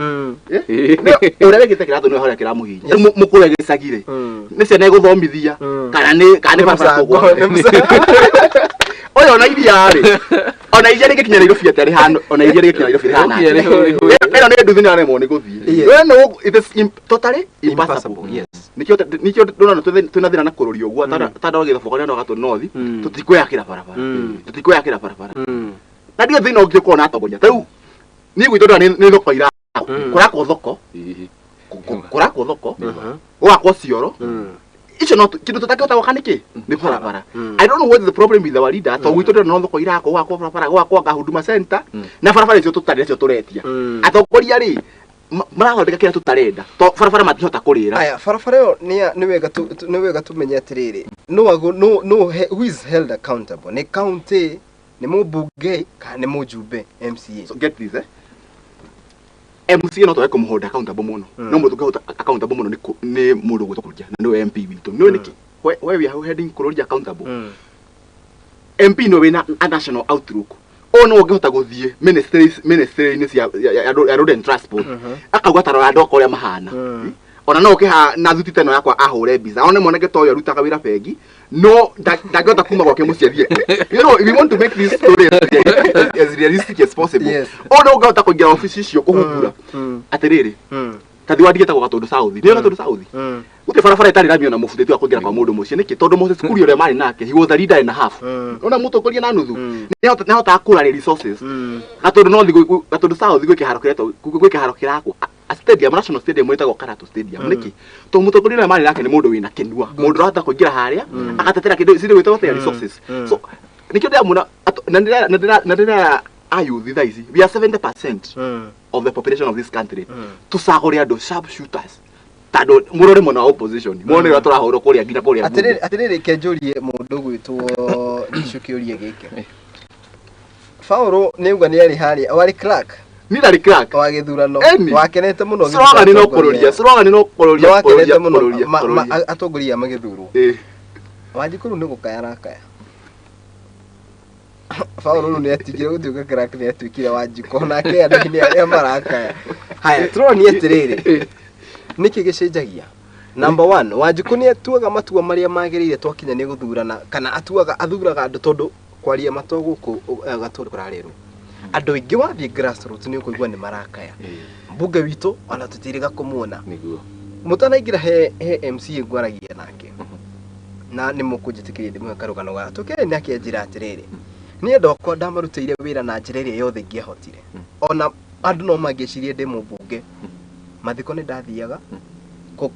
Speaker 3: uria wigite kiratu no horia kiramuhinya mukure gicagire ni ciana iguthomithia kana ni barabara kugwa oyo na iria ri ona iria rigikinya Nairobi atari hano ona iria rigikinya Nairobi hana eno ne nduthi na remo ni guthie we no it is totally impossible nikio ndona twina thina na kururia uguo tada wagitha bokore no gatu nothi tutikweyakira barabara na ndio thina ungio kona atongoria tau ni gwitu ni thoko ira kurako thoko wakwa cioro icho no kindu tutakihota gwaka niki ni barabara I don't know what the problem with our leader to gwitu no thoko irako gwakwa barabara gwakwa Huduma Center na barabara icio tutari cio turetia atongoria ri marathondeka kĩrĩa tũtarenda to barabara matingĩhota kũrĩra.
Speaker 2: Aya barabara ĩyo nĩ wega tumenye atĩrĩrĩ who is held accountable nĩ county nĩ mũmbunge kana nĩ mũjumbe MCA.
Speaker 3: So get this MCA no to kũmũhold accountable mũno no mũndũ ũngĩhota accountable mũno nĩ mũndũ gwĩtũkũria na nĩwe MP witũ nĩ nĩkĩ where we are heading kũrũria accountable. MP no wĩna a national outlook no ũngĩhota gũthiĩ ministry-inĩ cia road and transport akauga tarora andũ akora mahana ona no ũkĩha na thuti teno yakwa ahũre mbica ona mwanake to yo rutaga wĩra bengi no ndangĩhota kuma gwake mũciĩ thiĩ. You know, we want to make this story as realistic as possible. Ona ũngĩhota kũingĩra ofici icio kũhumbura atĩrĩrĩ tathi wadigĩte gwa Gatundu South nĩ Gatundu South gũtirĩ barabara itarĩ ramio na mũbutĩti wa kũingĩra kwa mũndũ mũciĩ nĩkĩ tondũ Moses Kuria ũrĩa marĩ nake he was a leader and a half. Ona mũtongoria na nuthu nĩhota kũra resources Gatundu North Gatundu South gwĩ kĩharo kĩrakwo a stadium national stadium wĩtagwo Karatu stadium nĩkĩ to mũtongoria ũrĩa marĩ nake nĩ mũndũ wĩna kĩnua mũndũ ũrahota kũingĩra harĩa agatetera kĩndũ cirĩ wĩtagwo resources. So nĩkĩo ndĩramuna na ndĩra ayuthi thaa ici we are 70% of the population of this country tusagũria andũ sharp shooters tandũ mũrore mũno opposition mũno nĩ tũrahũrwo kũrĩa nginya kũrĩa
Speaker 2: atĩrĩrĩ kenjũrie mũndũ gwĩtwo icio kĩũria gĩkĩ Paulo nĩuga nĩ arĩ harĩa warĩ crack
Speaker 3: nĩ crack
Speaker 2: wa gĩthurano wakenete mũno
Speaker 3: slogan no kũrũria
Speaker 2: wakenete mũno atongoria magĩthurwo Wanjikũrũ nĩ gũkaya rakaya Paulo nĩ atigire gũtuĩka crack nĩ atuĩkire Wanjikũ nake andũ nĩ arĩa marakaya. Haya tũronie atĩrĩrĩ nĩkĩ gĩcenjagia number 1 Wanjikũ nĩ atuaga matua marĩa magĩrĩire twakinya nĩ gũthurana kana athuraga andũ tondũ kwaria mato gũkũ Gatundu kũrarĩrwo andũ aingĩ wathiĩ grassroots nĩ ũkũigua nĩ marakaya mbunge witũ ona tũtirĩga kũmuona
Speaker 3: nĩguo
Speaker 2: mũtanaingĩra he MCA ngwaragia nake na nĩ mũkũnjĩtĩkĩria ndĩmwe karũgano ga tũkĩrĩ nĩ akĩnjĩra atĩrĩrĩ niĩ ndokwa ndamarutĩire wĩra na njĩra ĩrĩa yothe ingĩahotire ona andũ no mangĩcirie ndĩ mũmbunge mathiko nĩ ndathiaga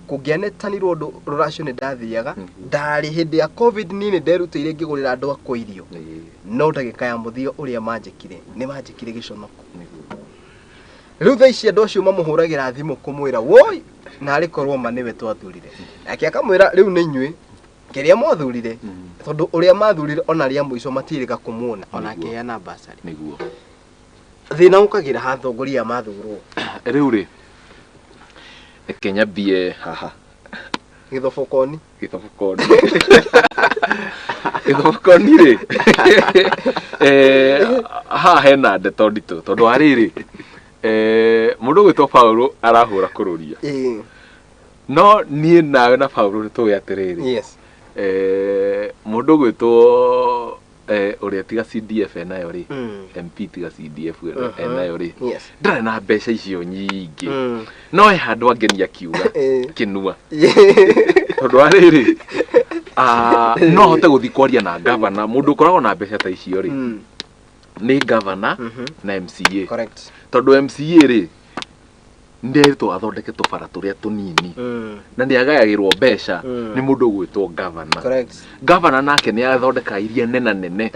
Speaker 2: kũngĩanetanirwo ũndũ rũracio nĩ ndathiaga ndarĩ hĩndĩ ya covid nĩ nderutĩire ngĩgũrĩra andũ akwa irio no ndagĩka ya mũthia ũrĩa manjĩkire nĩ manjĩkire gĩconoko rĩu thaa ici andũ acio mamũhũragĩra thimũ kũmwĩra woi narĩ korwo ma nĩwe twathurire nake akamwĩra rĩu nĩ inyuĩ kĩrĩa mwathurire tondũ ũrĩa mathurire ona rĩa mũico matirĩga kũmuona ona kĩheana basari
Speaker 3: nĩguo
Speaker 2: thĩna ũkagĩra hatongoria mathurwo
Speaker 1: rĩu rĩ Kenya bie haha
Speaker 2: gĩthobokoni
Speaker 1: rĩ haha hena ndeto nditũ tondũ harĩrĩ mũndũ gwĩtwo Paulo arahũra kũrũria no niĩ nawe na Paulo nĩ tũĩ atĩrĩrĩ mũndũ gwĩtwo ũrĩa tiga CDF enayo rĩ MP tiga CDF enayo rĩ ndarĩ na mbeca icio nyingĩ no handũ angenia kiuga kĩnua tondũ harĩrĩ no hote gũthiĩ kwaria na governor mũndũ ũkoragwo na mbeca ta icio rĩ nĩ governor na MCA tondũ MCA rĩ nderitwo athondeke tũbara tũrĩa tũnini na nĩ agayagĩrwo mbeca nĩ mũndũ gwĩtwo governor governor nake nĩ athondeka iria nene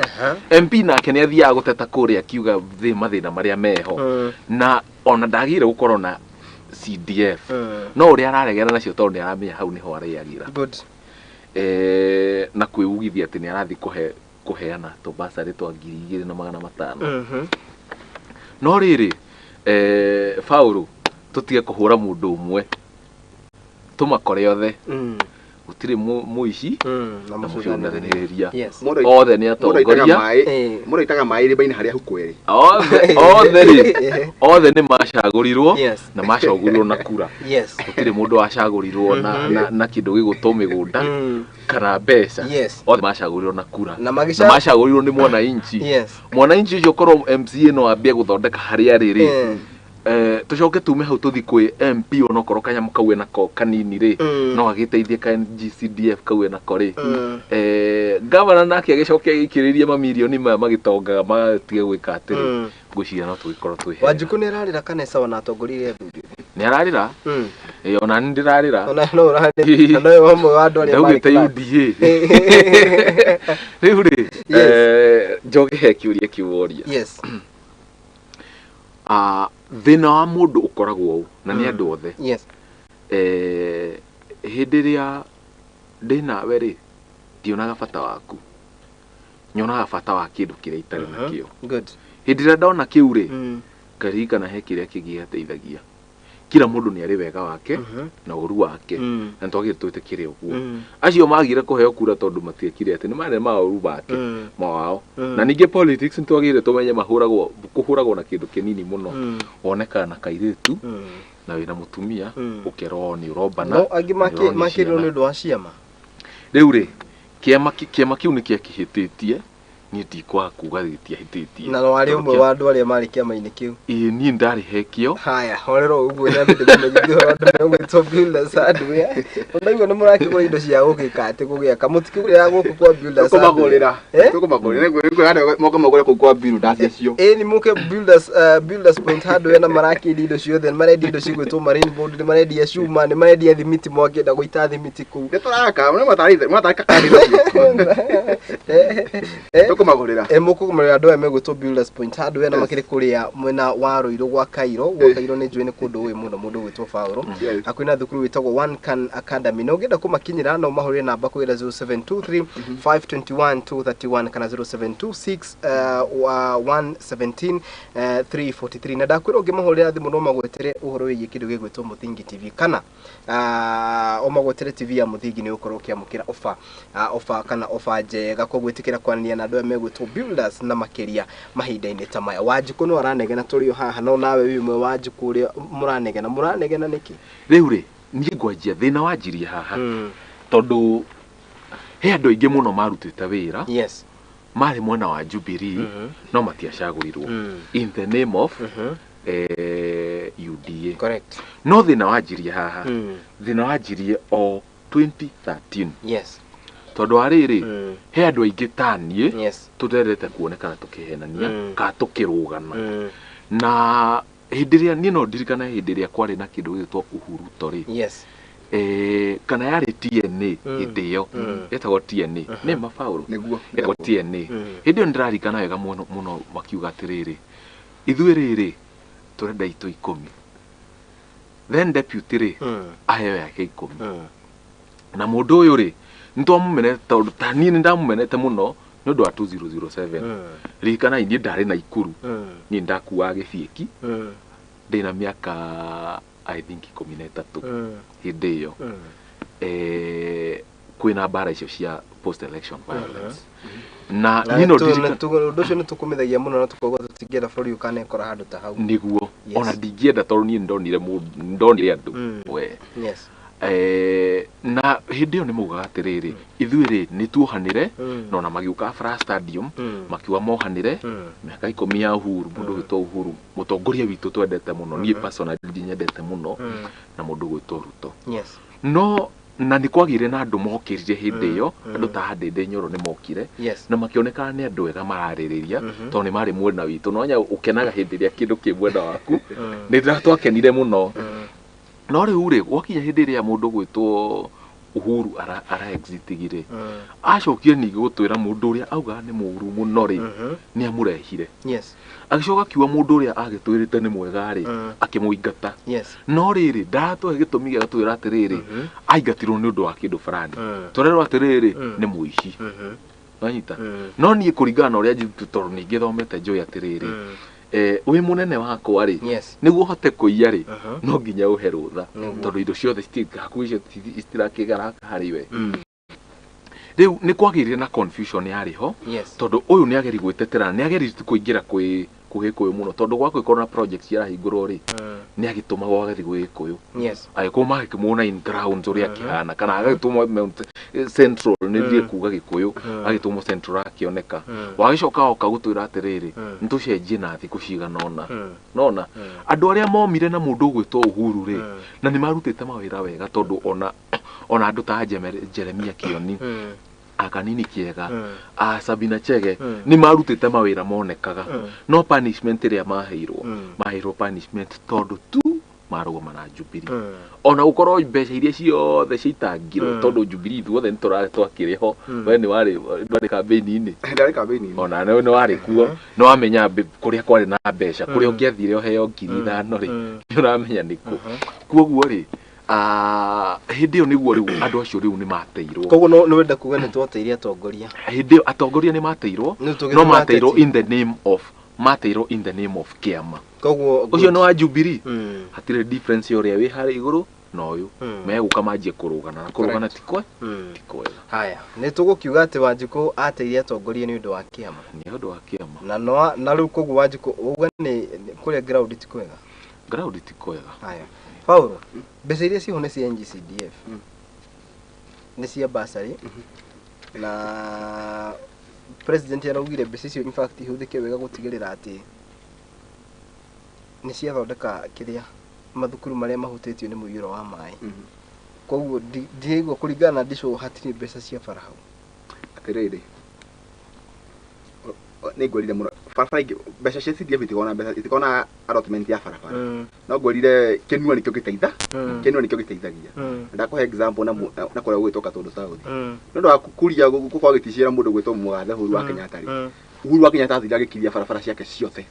Speaker 1: MP nake nĩ athiaga gũteta kũrĩa akiuga mathĩna marĩa meho na ona ndagĩrĩire gũkorwo na CDF no ũrĩa araregera nacio tondũ nĩ aramenya hau nĩho arĩagĩra na kwĩugithia atĩ nĩ arathi kũheana tũbasarĩ twa 2,500 no rĩrĩ Paulo tutige kũhũra mũndũ ũmwe tũmakore othe gũtirĩ mũici na mũcũndanĩrĩria othe nĩ atongoria
Speaker 3: mũndũ aitaga maĩ rĩmba-inĩ harĩa hukwere
Speaker 1: othe nĩ macagũrirwo na macagũrirwo na kura gũtirĩ mũndũ wacagũrirwo na kĩndũ gĩgũtwo mĩgũnda kana mbeca othe macagũrirwo na kura na macagũrirwo nĩ mwananchi ũcio korwo MCA no ambie gũthondeka harĩa rĩrĩ tucoke tume hau tuthi kwĩ MP onokorwo kanyamũ kau enako kanini rĩ no agĩteithie ka GCDF kau enako rĩ governor nake agĩcokia gĩkĩrĩrie mamirioni maya magĩtongaga matige gwĩka atĩrĩ ngwĩciria no tũgĩkorwo twĩ
Speaker 2: Wanjikũ nĩ ararĩra kana Esau na atongoria athuri
Speaker 1: nĩ ararĩra ona nĩ ndĩrarĩra
Speaker 2: ona no ũrarĩra na ũyũ ũmwe wa andũ arĩa
Speaker 1: marĩ UDA rĩu rĩ njoge he kĩũria kĩũria thina wa mundu ukoragwo u na ni andu othe
Speaker 2: yes
Speaker 1: hindi ria ndinawe ri ndionaga bata waku nyonaga bata wa kindu kiria itari nakio
Speaker 2: good
Speaker 1: hindi ria ndona kiu ri ngaririkana he kiria kingiateithagia kila mundu ni ari wega wake na uru wake na twagire twitikire uguo acio magire kuheo kura tondu matiekire ati ni mane ma uru wake mawao na ninge politics twagire tumenye mahuragwo kuhuragwo na kindu kinini muno woneka na kairitu na wina mutumia ukero ni urobana
Speaker 2: no agi makiro ni ndo ciama
Speaker 1: riu ri kiama kiu ni kiakihititie ni ndikwa kuga gitiahititie
Speaker 2: na no ari umwe wa andu aria mari kiama-ini kiu
Speaker 1: ni ndari hekio
Speaker 2: haya horero uguo na ndi kumenya andu gwitwo builders hardware ondaigwo ni murakigura indo cia gukika ati gugiaka mutikigura ya guku kwa builders
Speaker 3: tukumagurira ngo hada moka magure kwa builders acio
Speaker 2: ni muke builders point hardware na marakindi indo ciothe maredi indo cigwitwo marine board ni maredi cuma ni maredi thimiti mwakenda guita thimiti ku
Speaker 3: nituraka ni matarika kandi tukumagurira
Speaker 2: mukumagurira andu megwitwo builders point hardware na makiri kuria mwena wa Ruiru gwa Kairo ni njui ni kundu wi muno mundu gwitwo Paulo akwina thukuru witagwo One Can Academy no ngenda kumakinyira no mahurire namba kugira 0723 521 231 kana 0726 117 343 na ndakwira ngimahurira thimu no magwetere uhoro wi kindu gigwitwo Muthingi TV kana o magwetere TV ya Muthingi ni ukorwo kiamukira offer kana offer njega kugwitikira kwanania na andu megwitwo builders na makiria mahinda-ini ta maya Wanjiku no aranegena turio haha no nawe wimwe Wanjiku ri muranegena niki
Speaker 1: riu ri nie ngwanjia thina wanjiria haha tondu he andu aingi muno marutite wira
Speaker 2: yes
Speaker 1: mari mwena wa Jubilee no matiacagurirwo in the name of UDA
Speaker 2: correct
Speaker 1: no thina wanjiria haha thina wanjirie o 2013
Speaker 2: yes
Speaker 1: tondu ariri he andu aingi tanie
Speaker 2: yes
Speaker 1: tuterete kuonekana tukihenania ka tukirugana na hindiria ni no ndirikana hindiria kwari na kindu gitwa Uhuru tori
Speaker 2: yes
Speaker 1: kana yari TNA hidio yetagwo TNA ni Paulo
Speaker 3: niguo
Speaker 1: yetagwo TNA hindio ndirarikana wega muno makiuga atiriri ithuĩ rĩrĩ turenda itu 10 then deputy ri aheo yake 10 na mundu uyu ri ntwamumenete tondu tani ni ndamumenete muno ni undu wa 2007 rikana indi ndari na ikuru ni ndakuwa gibieki ndina miaka I think 13 hindi iyo kwina bara icio cia post election violence na nino
Speaker 2: ndocio ni tukumithagia muno na tukogwa tutingienda bũrũri ukanekora handu ta hau
Speaker 1: niguo ona ndingienda tondu ni ndonire andu we
Speaker 2: yes
Speaker 1: na hindi iyo ni mugaga atiriri ithuĩ rĩ ni tuohanire no na magiuka Afra Stadium makiwa mohanire miaka 10 ya Uhuru mundu gwitwo Uhuru mutongoria witu twendete muno ni personally nyendete muno na mundu gwitwo Ruto
Speaker 2: yes
Speaker 1: no na ni kwagire na andu mokirire hindi iyo andu ta Handende Nyoro ni mokire na makionekana ni andu ega maraririria tondu ni mari mwena witu no nya ukenaga hindi ria kindu ki mwena waku ni ndatwakenire muno no riu ri gwakinya hindi ria mundu gwitwo Uhuru ara exitigire acokire ningi gutwira mundu uria auga ni muru muno ri ni amurehire
Speaker 2: yes
Speaker 1: agicoka kiwa mundu uria agitwirite ni mwega ri akimuingata
Speaker 2: yes
Speaker 1: no riri ndatwe gitumi gia gatwira atiriri aingatirwo ni undu wa kindu fulani torero atiriri ni muici wanyita no nie kuringana uria jitu tondu ningi thomete njoi atiriri wi munene wako ari niguo hote kuiya ri no nginya uhe rutha tondu indo ciothe citigakuicio citirakigara hariwe riu ni kwagirire na confusion yariho tondu uyu ni ageri gwitetera ni ageri kuingira kuhikuyu muno tondu gwako ikorwo na projects yarahingurwo ri ni agituma gwagathi gwikuyu agikuwa magikimwona in grounds uria kihana kana agituma central ni thie kuga gikuyu agituma central akioneka wagicoka oka gutwira atiriri nitucenjie na thiku cigana nona andu aria momire na mundu gwitwo Uhuru ri na ni marutite mawira wega tondu ona andu ta Jeremia Kioni akanini kiega Sabina Chege ni marutite mawira monekaga no punishment ria maheirwo punishment tondu tu marũgama na Jubilee ona ukorwo mbeca iria ciothe ciitangirwo tondu Jubilee thuothe nĩtũrarĩ twakĩrĩ ho we nĩ warĩ kambĩini-inĩ ona nĩ warĩ kuo nĩ wamenya kũrĩa kwarĩ na mbeca kũrĩa ũngĩathire ũheo 5,000 rĩ nĩ ũramenya nĩkũ kuoguo rĩ hĩndĩ ĩyo nĩguo rĩu andũ acio rĩu nĩ mateirwo
Speaker 2: koguo nĩ wenda kuga nĩ twateirie atongoria
Speaker 1: hĩndĩ ĩyo atongoria nĩ mateirwo no mateirwo in the name of kĩama koguo ũcio nĩ wa Jubilee hatirĩ difference ũrĩa wĩ harĩ igũrũ na ũyũ megũka manjie kũrũgana ti kwega
Speaker 2: haya nĩ tũgũkiuga atĩ Wanjikũ ateirie atongoria nĩ ũndũ wa kĩama
Speaker 1: nĩ ũndũ wa kĩama
Speaker 2: na rĩu koguo Wanjikũ uga nĩ kũrĩa ground ti kwega haya Paulo mbeca iria ciho nĩ cia NGCDF nĩ cia bursary na president araugire mbeca icio in fact ihũthĩke wega gũtigĩrĩra atĩ nĩ ciathondeka kĩrĩa mathukuru marĩa mahutĩtio nĩ mũiyũro wa maĩ koguo ndĩigua kũringana na ndicũ hatirĩ mbeca cia bara hau
Speaker 3: atĩrĩrĩ nĩ ngorire mũno barabara mbeca cia CDF itikona allotment ya barabara no ngorire Kĩnua nĩkĩo gĩteithagia ndakũhe example na kũrĩa gwĩtoka Tondũ South nĩ ũndũ wa kuria gũkorwo gĩticiĩra mũndũ gwĩtwo Mũgathe Uhuru wa Kenyatta rĩ Uhuru wa Kenyatta athire agĩkiria barabara ciake ciothe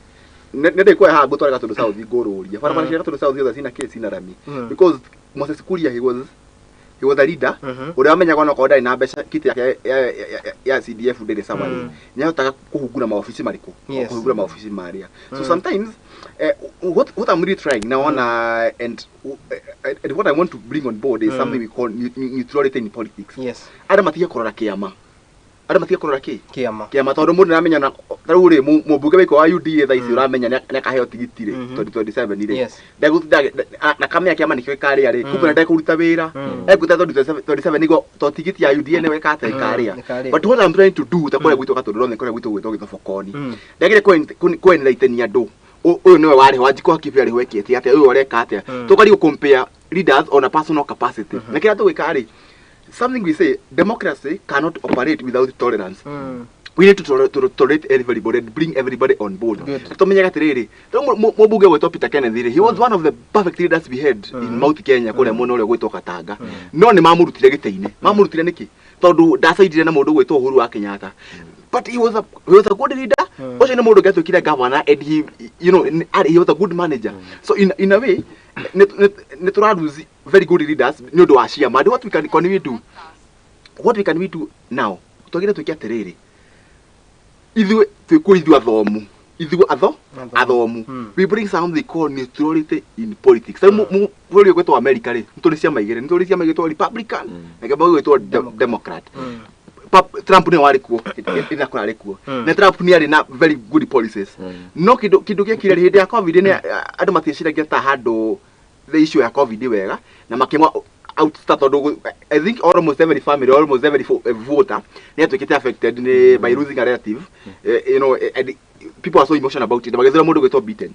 Speaker 3: nĩ ndĩkũhe haha ngũtwara Tondũ South ngũrũria barabara cia Tondũ South ciothe cina rami because Moses Kuria he was a leader uria amenyaga no korwo ndarĩ na mbeca kiti yake ya CDF ndĩrĩ sawa nĩ ahotaga kũhungura maobici marĩkũ kũhungura maobici maria so sometimes what I'm really trying now and what I want to bring on board is something we call neutrality in politics ada matige kũrora kĩama tondũ mũndũ nĩamenya na rĩu rĩ mũmbunge wĩko wa UDA thaa ici ũramenya nĩ akaheo tigiti rĩ 2027 rĩ ndegũtinda na kamenya kĩama nĩkĩo gĩkarĩa rĩ kumbe ndekũruta wĩra egũta 2027 nĩguo to tigiti ya UDA nĩwe ĩkate ĩkarĩa but what I'm trying to do ta kũrĩa gwitũ Gatũndũ rothe kũrĩa gwitũ gwĩtwo Gĩthobokoni ndagire kwenenitania andũ ũyũ nĩwe warĩ Wanjikũ Hakibe arĩ wekete atĩa ũyũ areka atĩa tũkari compare leaders on a personal capacity na kĩrĩa tũgwĩka rĩ something we say democracy cannot operate without tolerance we need to tolerate everybody and bring everybody on board tumenyaga tiriri mũmbunge gwĩtwo Peter Kennedy he was one of the perfect leaders we had in Mount Kenya kũrĩa mwena ũrĩa gwĩtwo Katanga no nĩ mamũrutire gĩtĩ-inĩ mamũrutire nĩkĩ tondũ ndacaidire na mũndũ gwĩtwo Uhuru wa Kenyatta but he was a good leader ũcio nĩ mũndũ gĩatwĩkire governor and he he was a good manager so in a way nĩ tũraruzi very good leaders nĩ ũndũ wa ciama what we can do now tũgire twĩke atĩrĩrĩ ithuĩ athomu athomu we bring something called neutrality in politics bũrũri gwĩtwo America rĩ nĩtũrĩ ciama igĩrĩ nĩtũrĩ ciama igĩtwo Republican na kĩama gwĩtwo Democrat Trump nĩ warĩ kuo ĩna kũrarĩ kuo na Trump nĩ arĩ na very good policies no kĩndũ gĩkire hĩndĩ ya COVID nĩ andũ matieciragia ta handũ the issue ya COVID wega na makĩmwa outstart I think almost every family almost every voter they have to get affected by losing a relative and people are so emotional about it bagethera mundu gwetwo beaten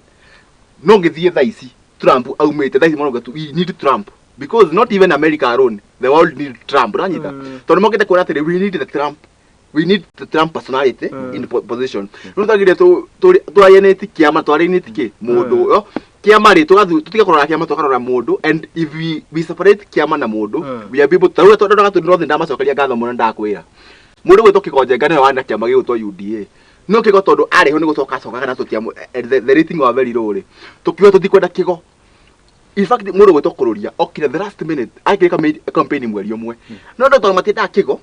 Speaker 3: no ngithie thaa ici Trump aumite thaa ici mundu gwetwo we need Trump because not even America alone the world need Trump ranyita tondu mokete kuona atiri we need the Trump personality in position no tagire twayeneti kiama twareneti ki mundu kiama ri tutige kurora kiama tukarora mundu and if we separate kiama na mundu we are people taruga tondaga tunothe ndamacokeria ngatho muno ndakwira mundu gwetwo Kigonjenga nĩ wana kiama gĩgũtwo UDA no kigo tondu ari ho nĩ gũcoka kana tutiamu the rating wa very low ri tukiwa tutikwenda kigo in fact mundu gwetwo kururia okire the last minute akireka campaign mweri umwe no ndo tondu matinda kigo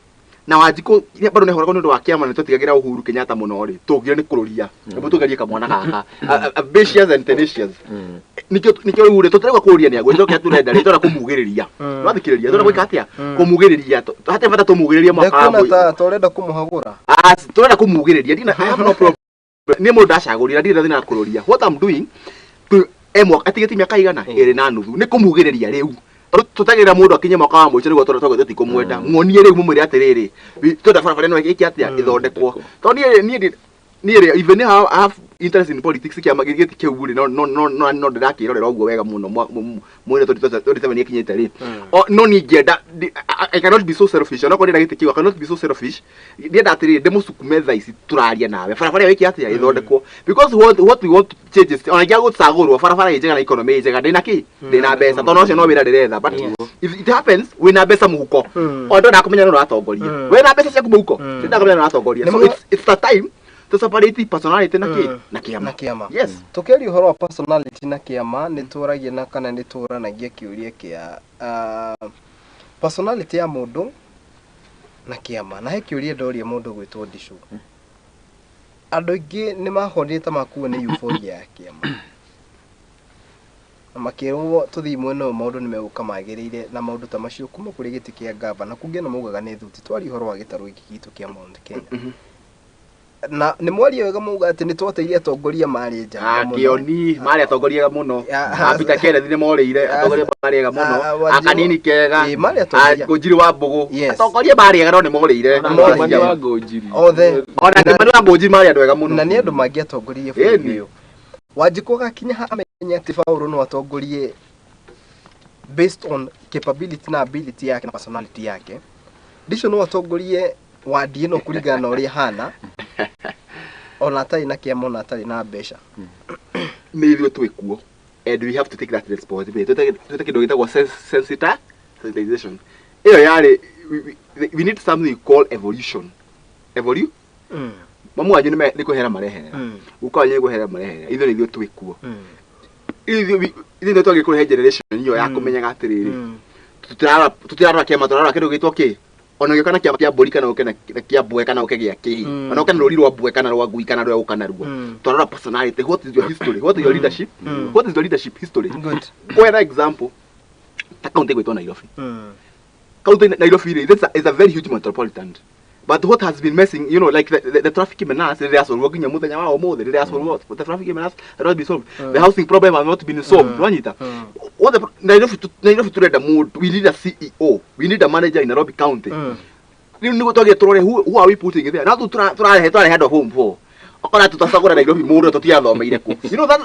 Speaker 3: na Wanjikũ bado nĩ horagwo nĩ ũndũ wa kĩama nĩ tũtigagĩra Uhuru Kenyatta mũno rĩ tũgire nĩ kũrũria nĩguo tũgerie kamwana gaka ambitious and tenacious nikio rĩu rĩ tũtirega kũrũria nĩ agwĩcokia tũrenda rĩ tũra kũmugĩrĩria twathikĩrĩria tũra gwĩka atĩa kũmugĩrĩria hata bata tũmugĩrĩria mwaka wa
Speaker 2: mwaka tũrenda kũmũhagũra
Speaker 3: tũrenda kũmugĩrĩria ndina I have no problem nĩ mũndũ ndacagũrira ndina thina kũrũria what I'm doing emwa atigĩti mĩaka igana ĩrĩ na nuthu nĩ kũmugĩrĩria rĩu tutagira mundu akinye mwaka wa mwico niguo twagete tikumwenda muonie riu mumwire atiriri twenda barabara no iki atia ithondekwo to nie Nearly even now I have interest in politics kiama gigiti kiuguri no ndakirorera uguo wega muno mwene 37 yekinyete ri no ningenda I cannot be so selfish no kodi ndagiti kiwa cannot be so selfish ndienda atiri ndemusukume tha ici turaria nawe farafara wiki atia ithondekwo because what we want to change is ona giago tsagurwa farafara njega na economy njega ndina ki ndina mbeca tono cio no wira ndiretha but if it happens wina mbeca muhuko ondo ndakumenya no ratongoria wina mbeca ciaku muhuko ndakumenya no ratongoria so it's the time to separate personality na kiama. Yes.
Speaker 2: Tukeri uhoro wa personality na kiama ni turagie na kana ni turanagia kiuria kia personality ya mundu na kiama na he kiuria ndoria mundu gwitwo Ndishu. Andu ingi ni mahonete makuo ni euphoria ya kiama. Makirwo tuthi mweno maundu ni meguka magirire na maundu ta macio kuma kuri giti kia gavana kunge na mugaga ni thuti twari uhoro wa gitaru iki gitu kia Mount Kenya. Na ni mwari wega muga ati ni twateirie atongoria mari nja
Speaker 3: kioni mari atongoria muno Peter Kennedy ni morire atongoria mari wega muno akanini kega Ngojiri wa Mbugu atongoria mari wega no ni morire
Speaker 1: mani wa Ngojiri
Speaker 2: othe
Speaker 3: ona mani wa Ngojiri mari andu wega muno
Speaker 2: na ni andu mangi atongoria bũrũri uyu Wanjiku gakinya ha amenya ati Paulo no atongorie based on capability na ability yake na personality yake Ndishu no atongorie wadi no kuringana na uria hana ona tari na kiama ona tari na mbeca
Speaker 3: maybe twikuo and we have to take that responsibility to take kidogo gitagwo sensitization iyo yari we need something called evolution mamu wanyu ni kuhera marehere uko anyu kuhera marehere itho ni twikuo itho twage kuhe generation iyo ya kumenya gatiriri tutirara kiama turara kidogo gitwo ki ona gikana kia mburi kana ukena kia mbwe kana ukegia ki ona ukena ruri rwa mbwe kana rwa ngui kana rwa ukana rwa twarora personality what is your history what is your leadership what is your leadership history
Speaker 2: good
Speaker 3: for example county gwetwa Nairobi county Nairobi is a very huge metropolitan but what has been messing you know like the traffic menace they are solved ginya muthenya wa omothe they are solved but the traffic menace has not been solved the housing problem has not been solved wanyita what the Nairobi turenda mood we need a CEO we need a manager in Nairobi county ni go turore who are we putting there now turare head of home for okona tutasagura Nairobi mundu tutia thomeire ku you know that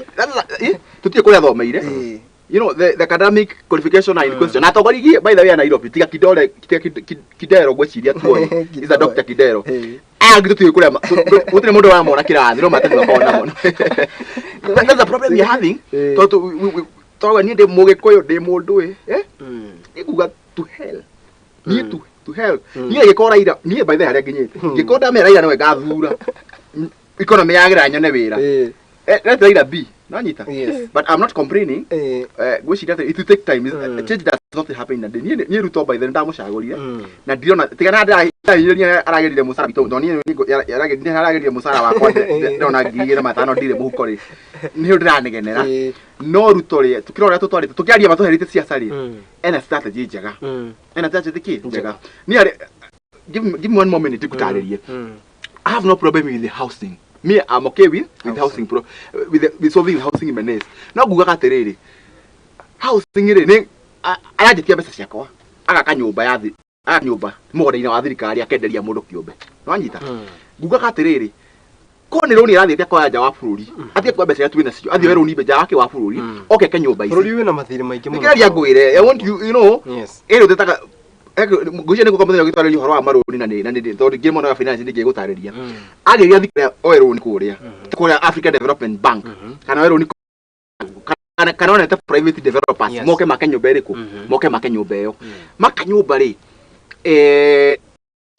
Speaker 3: tutie kuria thomeire you know the academic qualification are in question na togorigie by the way Nairobi tiga Kidero gweciria tu is a Dr. Kidero agi tutie kuria utire mundu wa mona kirathi no matatu bakona mono that's the problem we are having to ni de mugikoyo de mundu iguga to hell ni to hell ni gikora ira ni by the way nginyite gikonda mera ira no gathura economy yagira nyone wira let's say that B nanyita but I'm not complaining gwiciria it will take time change does not happen in the day ni ruto by the ndamucagurire na ndiona tigana ndairia aragerire musara bito no ni aragerire musara wakwa ndona ngirire matano ndire muhuko ri ni ndiranegenera no ruto ri tukirora tutwari tukiaria matuherite ciaca ri ena strategy njega ena strategy njega ni give me one more minute tukutaririe I have no problem with the housing. Me, I'm okay with housing with solving housing menace. No guga katerere. Housing ire ni arajitia mbeca ciakwa. Agaka nyumba ya thi. Aga nyumba mogora-ini wa thirikari akenderia mundu kiumbe. Nwanyita. Guga katerere. Ko ni roni rathi kwa nja wa bururi. Atie kwa mbeca tu nacio. Athi weroni mbeca wake wa bururi. Okay ke nyumba ici.
Speaker 2: Bururi wina mathiri maingi muno.
Speaker 3: Ngeria ngwire. I want you know. Yes. Ero tetaka Gucia niko kamutenya gitwarĩrio horo wa marũni na nĩ tondu ngĩ mwana wa finance ndĩ ngĩgũtarĩria agĩria thikĩrĩa oerwo ni kũrĩa African Development Bank kana oerwo ni kana ona ta private developers moke make nyũmba ĩrĩkũ moke make nyũmba ĩyo maka nyũmba rĩ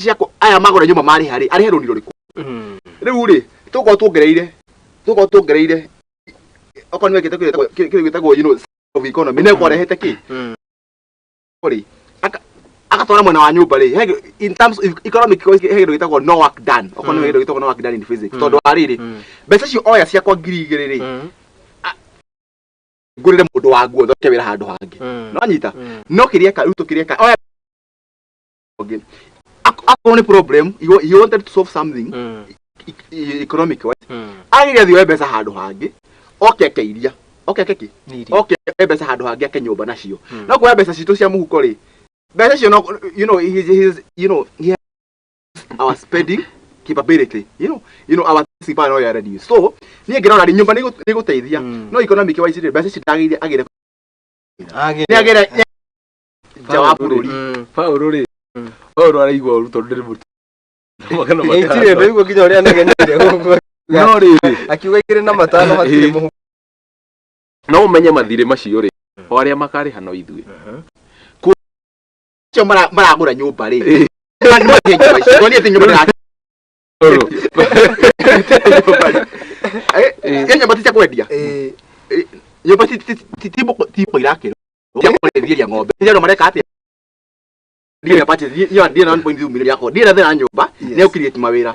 Speaker 3: ciako aya magora nyũmba marĩ harĩ arĩ herwo ni rũrĩkũ rĩu rĩ tũko tuongereire okorwo nĩ wekĩte kĩrĩa gĩtagwo you know of economy nĩ kwarehete kĩ kũrĩ akatwara mwena wa nyumba ri in terms of economic hegero gitagwo no work done okono hegero gitagwo no work done in physics tondu ariri mbeca cio oya cia kwa ngiri igiri ri ngurire mundu wa nguo thoke wira handu hangi no anyita no kirieka ruto kirieka oya akone problem he wanted to solve something economic agire thio mbeca handu hangi oke keiria oke keki oke mbeca handu hangi akenyumba nacio no kwa mbeca citu cia muhuko ri you know, he has our spending capability, you know our sipa no ya ready. So ni ngirona ri nyumba ni guteithia no economic wise ri basi citagire agire ni agire jawabu ruri
Speaker 1: Paulo ri Paulo araigwa uruto ndiri mutu magana matano
Speaker 2: itire ndego kinya uri anagenere guko
Speaker 1: no ri
Speaker 2: akiuga igire na matano hatire muhu
Speaker 1: no umenye mathire macio ri aria makari hano ithuĩ
Speaker 3: cio maragura nyumba ri ni mathenya macio ni ati nyumba nyumba ti cia kwendia nyumba ti irakĩrwo cia kũrĩithĩria ng'ombe nĩ mareka atĩa ndiye purchase hiyo ndiye 1.2 milioni yako ndiye na nyumba ni create mawira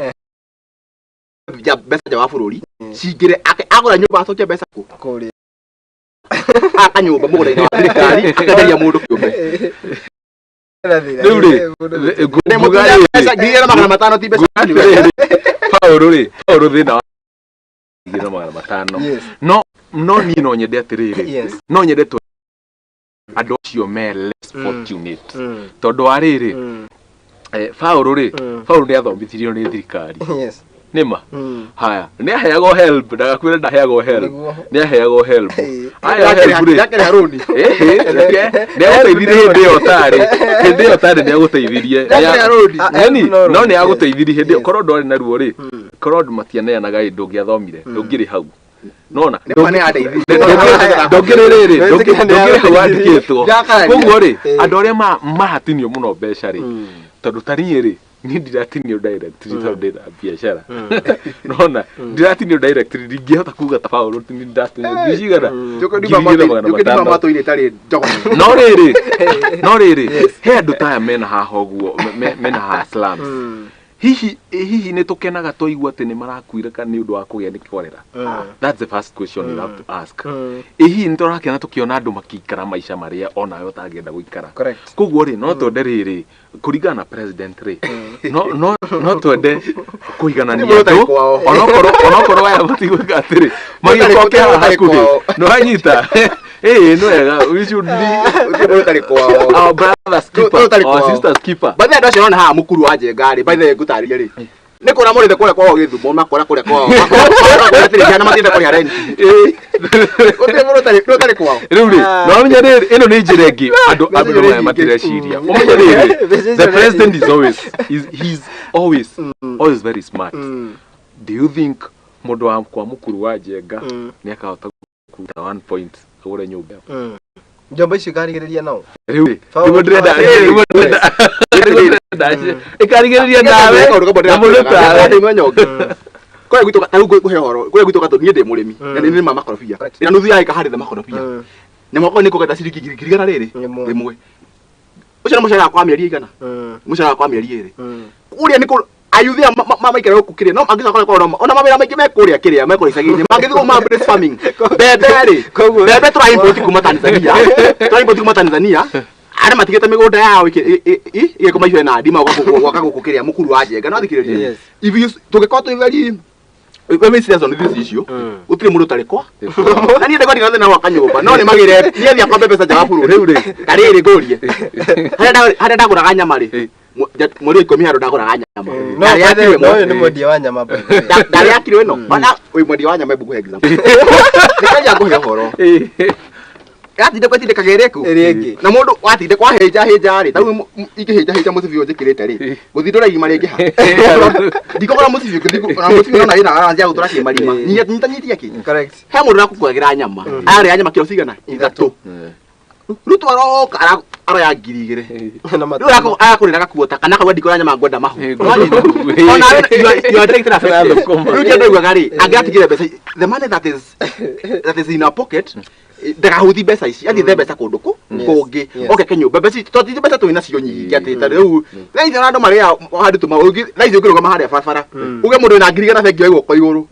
Speaker 3: ya besa ya bũrũri cingire agura nyumba acokia besa
Speaker 2: kũrĩ
Speaker 3: akanyumba mũgũnda-inĩ wa thirikari akenderia mũndũ kĩũmbe
Speaker 1: rĩu rĩ ngugari
Speaker 3: besa ngiye na magana matano ti besa
Speaker 1: Paulo thĩna wa ngiye na magana matano no niĩ no nyende atĩrĩrĩ no nyende andũ acio me less fortunate tondũ arĩrĩ Paulo nĩ athomithirio nĩ thirikari nĩma haya nĩ aheagwo help ndagakwĩra ndaheagwo help nĩ aheagwo help aya help rĩ nĩ agũteithirie hĩndĩ ĩyo tarĩ nĩ agũteithirie no nĩ agũteithirie hĩndĩ ĩyo korwo ndwarĩ na ruo rĩ korwo matianeanaga hĩndĩ ũngĩathomire ndũngĩrĩ hau nona ndũngĩrĩ hau andĩkĩtwo koguo rĩ andũ arĩa mahatinio mũno mbeca rĩ tondũ taniĩ rĩ ni ndiratinio direct tondũ ndĩna biacara nona ndiratinio direct ndingĩhota kuga ta Paulo ni ndatinio ngĩcigana
Speaker 3: ndima mato-inĩ tarĩ njogo
Speaker 1: no rĩrĩ he andũ taya mena haha ũguo mena haha slums hihi nĩ tũkenaga twaigua atĩ nĩ marakuire kana nĩ ũndũ wa kũgĩa nĩ korera that's the first question you have to ask hihi nĩ tũrakena tũkĩona andũ makĩikara maica marĩa onawe ũtangĩenda gũikara koguo rĩ no twende rĩrĩ kũringana na president rĩ no twende kũiganania andũ onokorwo aya matigwĩka atĩrĩ magĩcoke haha hakuhĩ no hanyita no wega we should be our brothers keeper our sisters keeper
Speaker 3: by the way ndacona haha mũkuru wa Njenga by the way ngũtarĩria rĩ nĩ kũra mũrĩthe kũrĩa kwao Gĩthumo makora kũrĩa kwao atĩrĩ ciana matienda kũrĩa rent ũtarĩ kwao
Speaker 1: rĩu rĩ no menye rĩrĩ ĩno nĩ njĩra ĩngĩ andũ no matireciria ũmenye rĩrĩ the president is always very smart do you think mũndũ wa kwa mũkuru wa Njenga nĩ akahota kuruta 1 point agũre nyũmba
Speaker 2: njomba icio ikarigĩrĩria nao
Speaker 1: rĩu ikarigĩrĩria nawe na mũndũ tawe
Speaker 3: kũrĩa gwitũ kũhe horo kũrĩa gwitũ gatũ niĩ ndĩ mũrĩmi na nĩ nĩma makorobia na nuthu ya ikaharĩtha makorobia na mwako nĩ kũgeta ciringi ngiri igana rĩrĩ rĩmwe ũcio nĩ mũcara wakwa mĩeri igana mũcara wakwa mĩeri ĩrĩ kũrĩa nĩ ayuthia mamaikara gũkũ kĩrĩa no angĩcoka kũrora ona mawĩra maingĩ mekũrĩa kĩrĩa mekũrĩa icagi-inĩ mangĩthiĩ gũma business farming mbembe tũra import kuma Tanzania arĩa matigĩte mĩgũnda yao ĩgĩkoma icio na ndima gwaka gũkũ kĩrĩa mũkuru wa Njenga no thikĩrĩria tũngĩkorwo twĩ very serious on this issue gũtirĩ mũndũ ũtarĩ kwa na niĩ ndĩgwa ndigana na gwaka nyũmba no nĩ magĩre niĩ thiĩ akwambe mbeca nja wa bũrũri rĩu rĩ karĩrĩ ngũrie harĩa ndagũraga nyama rĩ mweri 10 harũ ndagũraga nyama
Speaker 2: no nĩ mwendia wa nyama
Speaker 3: ndarĩ akiro ĩno ona wĩ mwendia wa nyama nguhe example nĩkanja nguhe ũhoro atinde kwatindĩka gereku na mũndũ watinde kwa hĩnja rĩ tarĩu ingĩhĩnja mũcibi njĩkĩrĩte rĩ gũthiĩ ndũraima rĩngĩ ha ndikogora mũcibi na mũcibi ona ĩna aranjia gũtũra kĩmarima nyitanyitia kĩ he mũndũ ũrakũkwagĩra nyama arĩa nyama kilo cigana 3 rĩu twaroka aroya ngiri 2 rĩu akũrĩra gakuota kana kau ndikora nyama ngwenda mahu ona you direct na fake rĩu kĩndũ iguaga rĩ angĩatigire mbeca the money that is in our pocket ndagahuthi mbeca ici athiĩ mbeca kũndũ kũngĩ oke kenyũmba mbeca tũthiĩ mbeca twĩ nacio nyingĩ atĩ ta rĩu na ithe andũ marĩa handũ tũma ũngĩ na ithe ũngĩrũgama harĩa barabara uge mũndũ wĩna ngiri igana bengi waigwo kwa igũrũ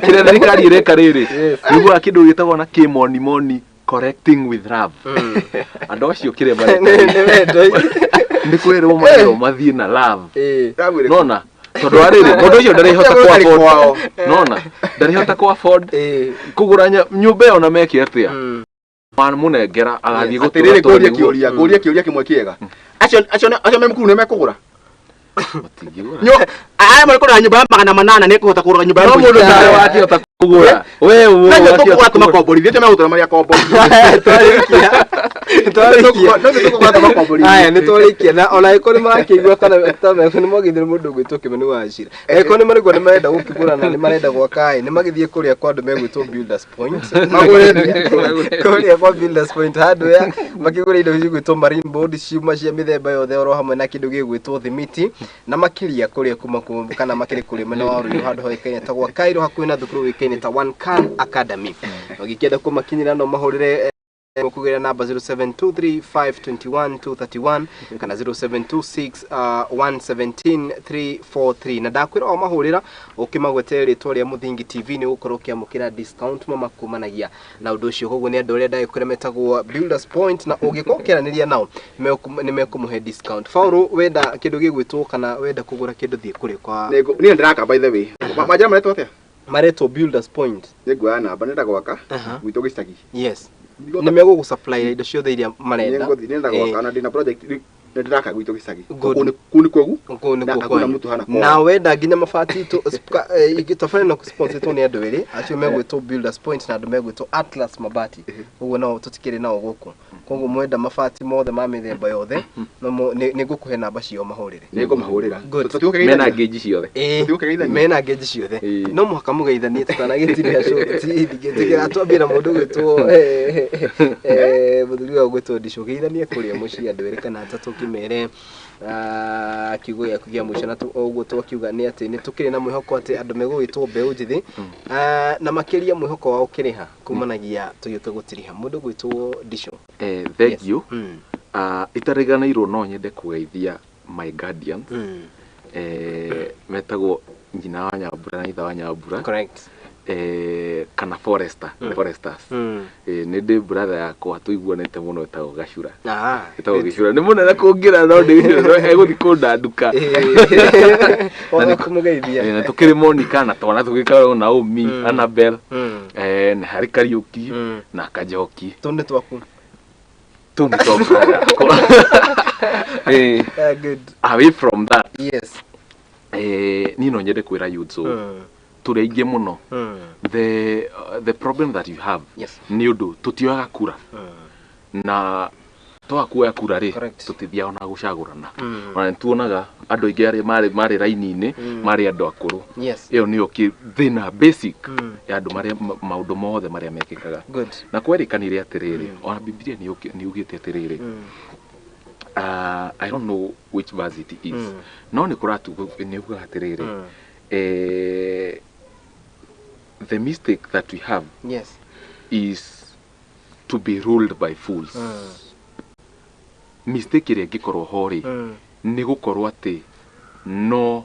Speaker 1: kĩrĩa thirikari ĩreka rĩrĩ nĩguo kĩndũ gĩtagwo na kĩmonimoni correcting with love andũ acio kĩrĩa nĩ kwĩrwo mathiĩ na love nona tondũ arĩrĩ mũndũ ũcio ndarĩhota kwa afford nona ndarĩhota kwa afford kũgũra nyũmba ĩyo na meke atĩa mwana munengera agathie
Speaker 3: gutura kuria kiuria kimwe kiega acio memukuru ne mekugura
Speaker 4: nyo aya mwe kora nyumba 800 ne kuhota kugura nyumba
Speaker 1: no mundu ndare wati ota kugura wewe
Speaker 3: ndio tukugura tuma kombori thete megutara maria kombori
Speaker 2: aya nitwarikia na ona iko ni makigwa kana tame ni mogithire mundu gwitwo kimeni wa shira eko ni marigwo ni marenda gukigura na ni marenda gwaka ni magithie kuria kwa andu megwitwo Builders Point kuria kwa Builders Point hardware makigura indo gwitwo marine board ciuma cia mithemba yothe oro hamwe na kindu gigwitwo thimiti na makiria kuria kuma kana makiri kuria mena wa ru handu hoikaine ta gwa Cairo hakuhi na thukuru wikaine ta One Can Academy ugikienda kumakinyira no mahurire kugira namba 0723521231 kana 0726117343 na ndakwira o mahurira ukimagwete ritwa ria Muthingi TV ni gukorwo kiamukira discount makumanagia na undu ucio koguo ni andu ria ndaikure metagwo Builders Point na ugikokiraniria nao ni mekumuhe discount fauru wenda kindu gigwitwo kana wenda kugura kindu thie kuri kwa
Speaker 3: ni ndiraka by the way majira maretwo atia
Speaker 2: maretwo Builders Point
Speaker 3: nigwa namba nenda gwaka gwitwo gicagi
Speaker 2: yes ni mego ku supply indo ciothe iria marenda
Speaker 3: nenda gwaka na ndina project ndiraka gwitwo gicagi kuni kogu na mtu hana kwa
Speaker 2: na wenda nginya mabati to igitofana na sponsor to ni andu eri acio megwitwo Builders Point na andu megwitwo Atlas mabati uguo no tutikire nao guku koguo mwenda mabati mothe ma mithemba yothe ni ngukuhe namba cio mahurire
Speaker 3: ni ngumahurira
Speaker 1: mena gauge ciothe
Speaker 2: mena gauge ciothe no muhaka mugeithanie tutanagitiria show tigira twambira mundu gwitwo muthuri wa gwitwo Ndisho geithanie kuria muci andu eri kana atatu kimere kiugo ya kugia mwisho na uguo twakiuga ni ati ni tukiri na mwihoko ati andu megwitwo mbeu njithi na makiria mwihoko wa ukiriha kumanagia tuyuke gutiriha mundu gwitwo Ndisho
Speaker 1: thank you itariganirwo no nyende kugeithia my guardians metagwo nyina wa Nyambura na itha wa Nyambura
Speaker 2: correct
Speaker 1: kana foresters ni ndi brother yakwa tuiguanete muno etagwo Gacura etagwo Gacura ni munene kungira no ndi no eguthi kunda nduka
Speaker 2: na ni kumugeithia
Speaker 1: na tukiri Monica na twana tugikara na Naomi Annabel na hari Kariuki na Kajoki
Speaker 2: tonde twaku
Speaker 1: good away from that
Speaker 2: yes
Speaker 1: ni no nyende kwira youth so turainge muno the problem that you have ni undu tutioyaga kura na twakuoya kura ri tutithia ona gucagurana ona tuonaga andu aingi ari mari raini-ini mari andu akuru iyo ni thina basic ya andu mari maundu mothe mari mekikaga na kwerikanire atiriri ona Biblia ni ugite atiriri I don't know which verse it is no ni kuratu ni uga atiriri the mistake that we have is to be ruled by fools mistake ire gikorwo hori ni gukorwo ati no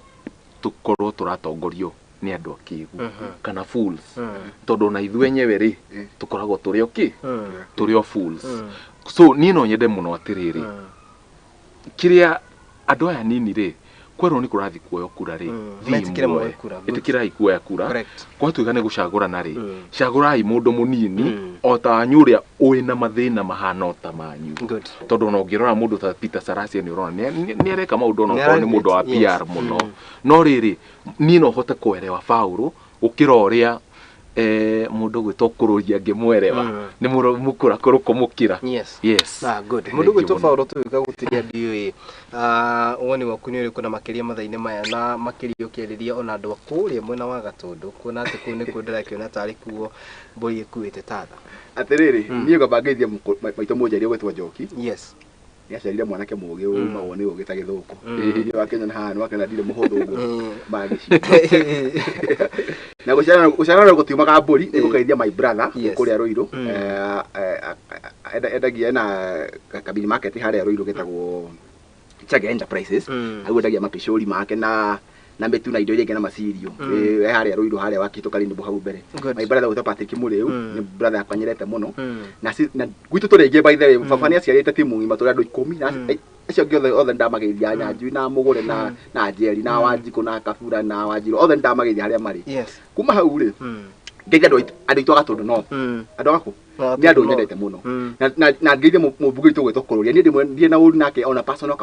Speaker 1: tukorwo turatongorio ni andu akigu kana fools tondu na ithu enyewe ri tukoragwo turi oki turi o fools so ni no nyende muno atiriri kiria andu aya nini ri kwero ni kurathi kuoyo kura ri itikirai kuoya kura kwa tuigane gucagurana ri cagurai mundu munini o ta anyuria uina mathina mahana ta manyu tondu no ngirora mundu ta Peter Sarasia ni urona ni areka maundu no ni mundu wa PR muno no riri ni no hote kuerewa Paulo ukiroria mundu gwitwo kururia ngimwerewa ni mukura kurukumukira
Speaker 2: yes good mundu gwitwo Paulo tuika gutiria ndiui woni waku ni uriku na makiria mathaine maya na makiria ukiriria ona andu akuria mwena wa Gatundu kuona ati ku ni kundira kiona tari kuo mboi ikuite tatha
Speaker 3: atiriri ni ngamba ngeithia maito moja ria gwetwa Njoki
Speaker 2: yes
Speaker 3: ni aciarire mwanake mugi umagwo ni ugita githuku ni wa Kenya na hana wakena ndire muhuthu uguo magici na gucana gutiumaga mburi ni gukaithia my brother kuria Ruiru endagia na kabini market haria Ruiru getagwo Chage Enterprises aguendagia mapicuri make na metu na indo iria na macirio haria Ruiru haria wakituka rindu hau mbere my brother uta Patrick Muriu ni brother akanyerete muno na gwitu turinge by the way baba ni aciarite timu ngima turi andu 10 na acio giothe othe ndamageithia Nyanjui na Mugure na Njeri na Wanjiku na Kabura na Wanjiru othe ndamageithia haria mari kuma hau ri ngeithia andu itwa Gatundu no andu aku ni andu nyendete muno na ngithie mubugiri tugwetwo kururia ni ndimwe na uri nake ona personal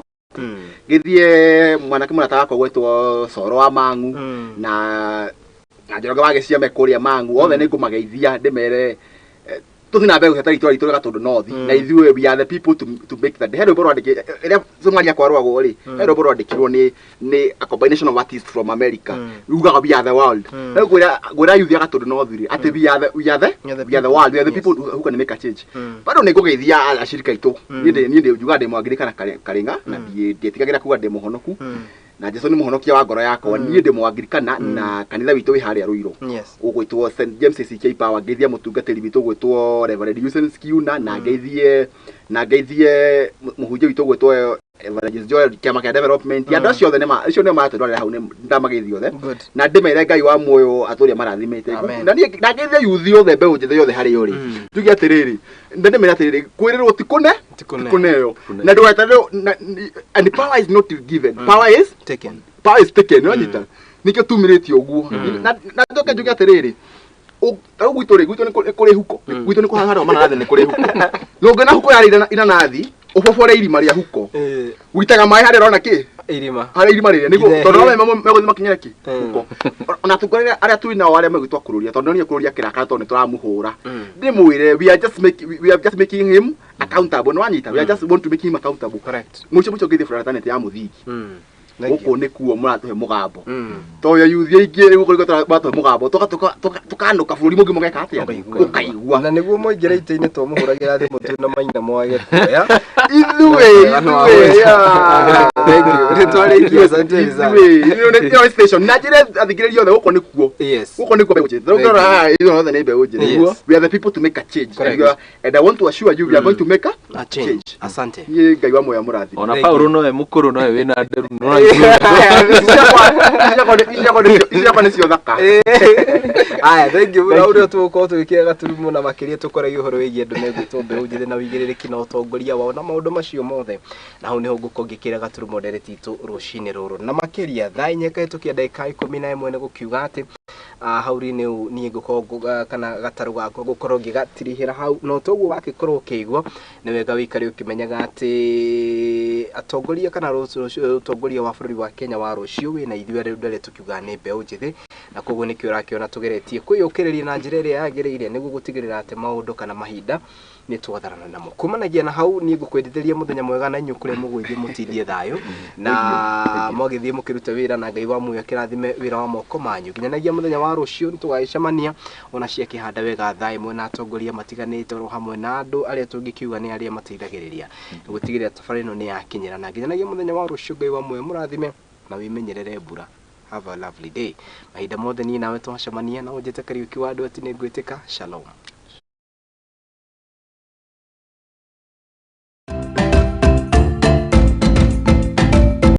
Speaker 3: githie mwanake mwana taka gwetwo Soro wa Mangu na Njoroge wagecia mekuria Mangu othe ni ngumageithia ndimere tuthina mbegu hetari twari turi gatundu north na ithuwe we are the people to make that hero boro andike ria Somalia kwa rwagwo ri hero boro andikirwo ni a combination of artists from America ugaga we are the world na gwira youth gatundu north ri ati we are the world we are the people who can make a change bado ni ngugeithia ashirika itu ni njuga ndi mwangirika na karinga na ndietigagira kuga ndi muhonoku na Jesu ni muhonokia wa ngoro yakwa ni ndi mwangirikana na kanitha witu wi haria Ruiro ugwitwo St James CK Power ngeithia mutungatiri witu gwitwo Reverend Usen Skiuna na ngeithie muhunjia witu gwitwo Evangelist Joel kiama kia development ya ndacio othe nema icio ne matondora hau ne ndamageithio othe na ndimere Ngai wa muoyo aturia marathimite na ngeithia yuthi othe mbeũ njĩthĩ yothe hari yori njugi atiriri ndimere atiriri kwirirwo tikune yo na ndwetero and power is not given power is taken no nyita nikio tumiritio uguo na ndoke njugi atiriri gwitũ nĩ kũrĩ huko gwitũ nĩ kũhang'ara mananathi nĩ kũrĩ huko nonge na huko yari inanathi ubobore irima ria huko witaga mai harĩa rona ki irima rĩrĩa nĩguo tondũ no megũthi makinyere ki huko ona tukorere arĩa turi nao arĩa megwitwa kururia tondũ nĩ kururia kĩraka tondũ nĩ tũramuhũra ndĩmwĩre we are just making him accountable no anyita we are just want to make him accountable correct mucho ngithi fraternity ya muthingi guko ni kuo muratuhe mugambo toyo yuthi aingi rigu kuri twatuhe mugambo tukanuka bururi mungi mugeka atia ukaigua
Speaker 2: na niguo moingire ite-ini twamuhuragira thimu twina maina mwage kuya
Speaker 3: ithuwe
Speaker 2: ritwariithio sanitizer
Speaker 3: no station na njire athikireria othe guko ni kuo mbeũ njĩthĩ ndongora ithuĩ othe ni mbeũ njĩthĩ we are the people to make a change and I want to assure you we are going to make a change
Speaker 2: asante
Speaker 3: ye Ngai wa moya murathi
Speaker 1: ona Paulo noe mukuru noe wina nderu no
Speaker 2: aya thank you uri tuko tuikia gaturumu na makiria tukoragia uhoro wigie andu megwitwo mbeũ njĩthĩ na wigĩrĩrĩki na utongoria wao na maundu macio mothe na hau niho ngukongikira gaturumu ndereti itu rucini ruru na makiria thaa nyeka tukia ndagika 11 ni gukiuga ati hauri ni ngukorwo kana gataru gakwa gukorwo ngigatirihira hau no toguo wakikorwo ukigwa ni wega wikari ukimenyaga ati atongoria kana utongoria wa bũrũri wa Kenya wa rucio wina ithuĩ rĩu ndare tukiuga ni mbeũ njĩthĩ na koguo nĩkĩo ũrakiona tugeretie kwĩyũkĩrĩria na njĩra ĩrĩa yagĩrĩire nĩguo gũtigĩrĩra atĩ maũndũ kana mahinda nĩ twatharana namo kumanagia na hau niĩ ngũkwendithĩria mũthenya mwega na inyuĩ kũrĩa mũgwĩthie mũtindie thayũ na mwagĩthiĩ mũkĩrute wĩra na Ngai wa muoyo kĩrathime wĩra wa moko manyu nginyanagia mũthenya wa rũciũ nĩtũgagĩcemania ona cia kĩhanda wega thaa ĩmwe na atongoria matiganĩte oro hamwe na andũ arĩa tũngĩkiuga nĩ arĩa mateithagĩrĩria gũtigĩrĩra tabarĩra ĩno nĩ yakinyĩra na nginyanagia mũthenya wa rũciũ Ngai wa muoyo mũrathime na wĩmenyerere mbura. Have a lovely day. Mahinda mothe niĩ nawe twacemania na ũnjĩte Kariuki wa andũ ati nĩ ngwĩtĩka. Shalom.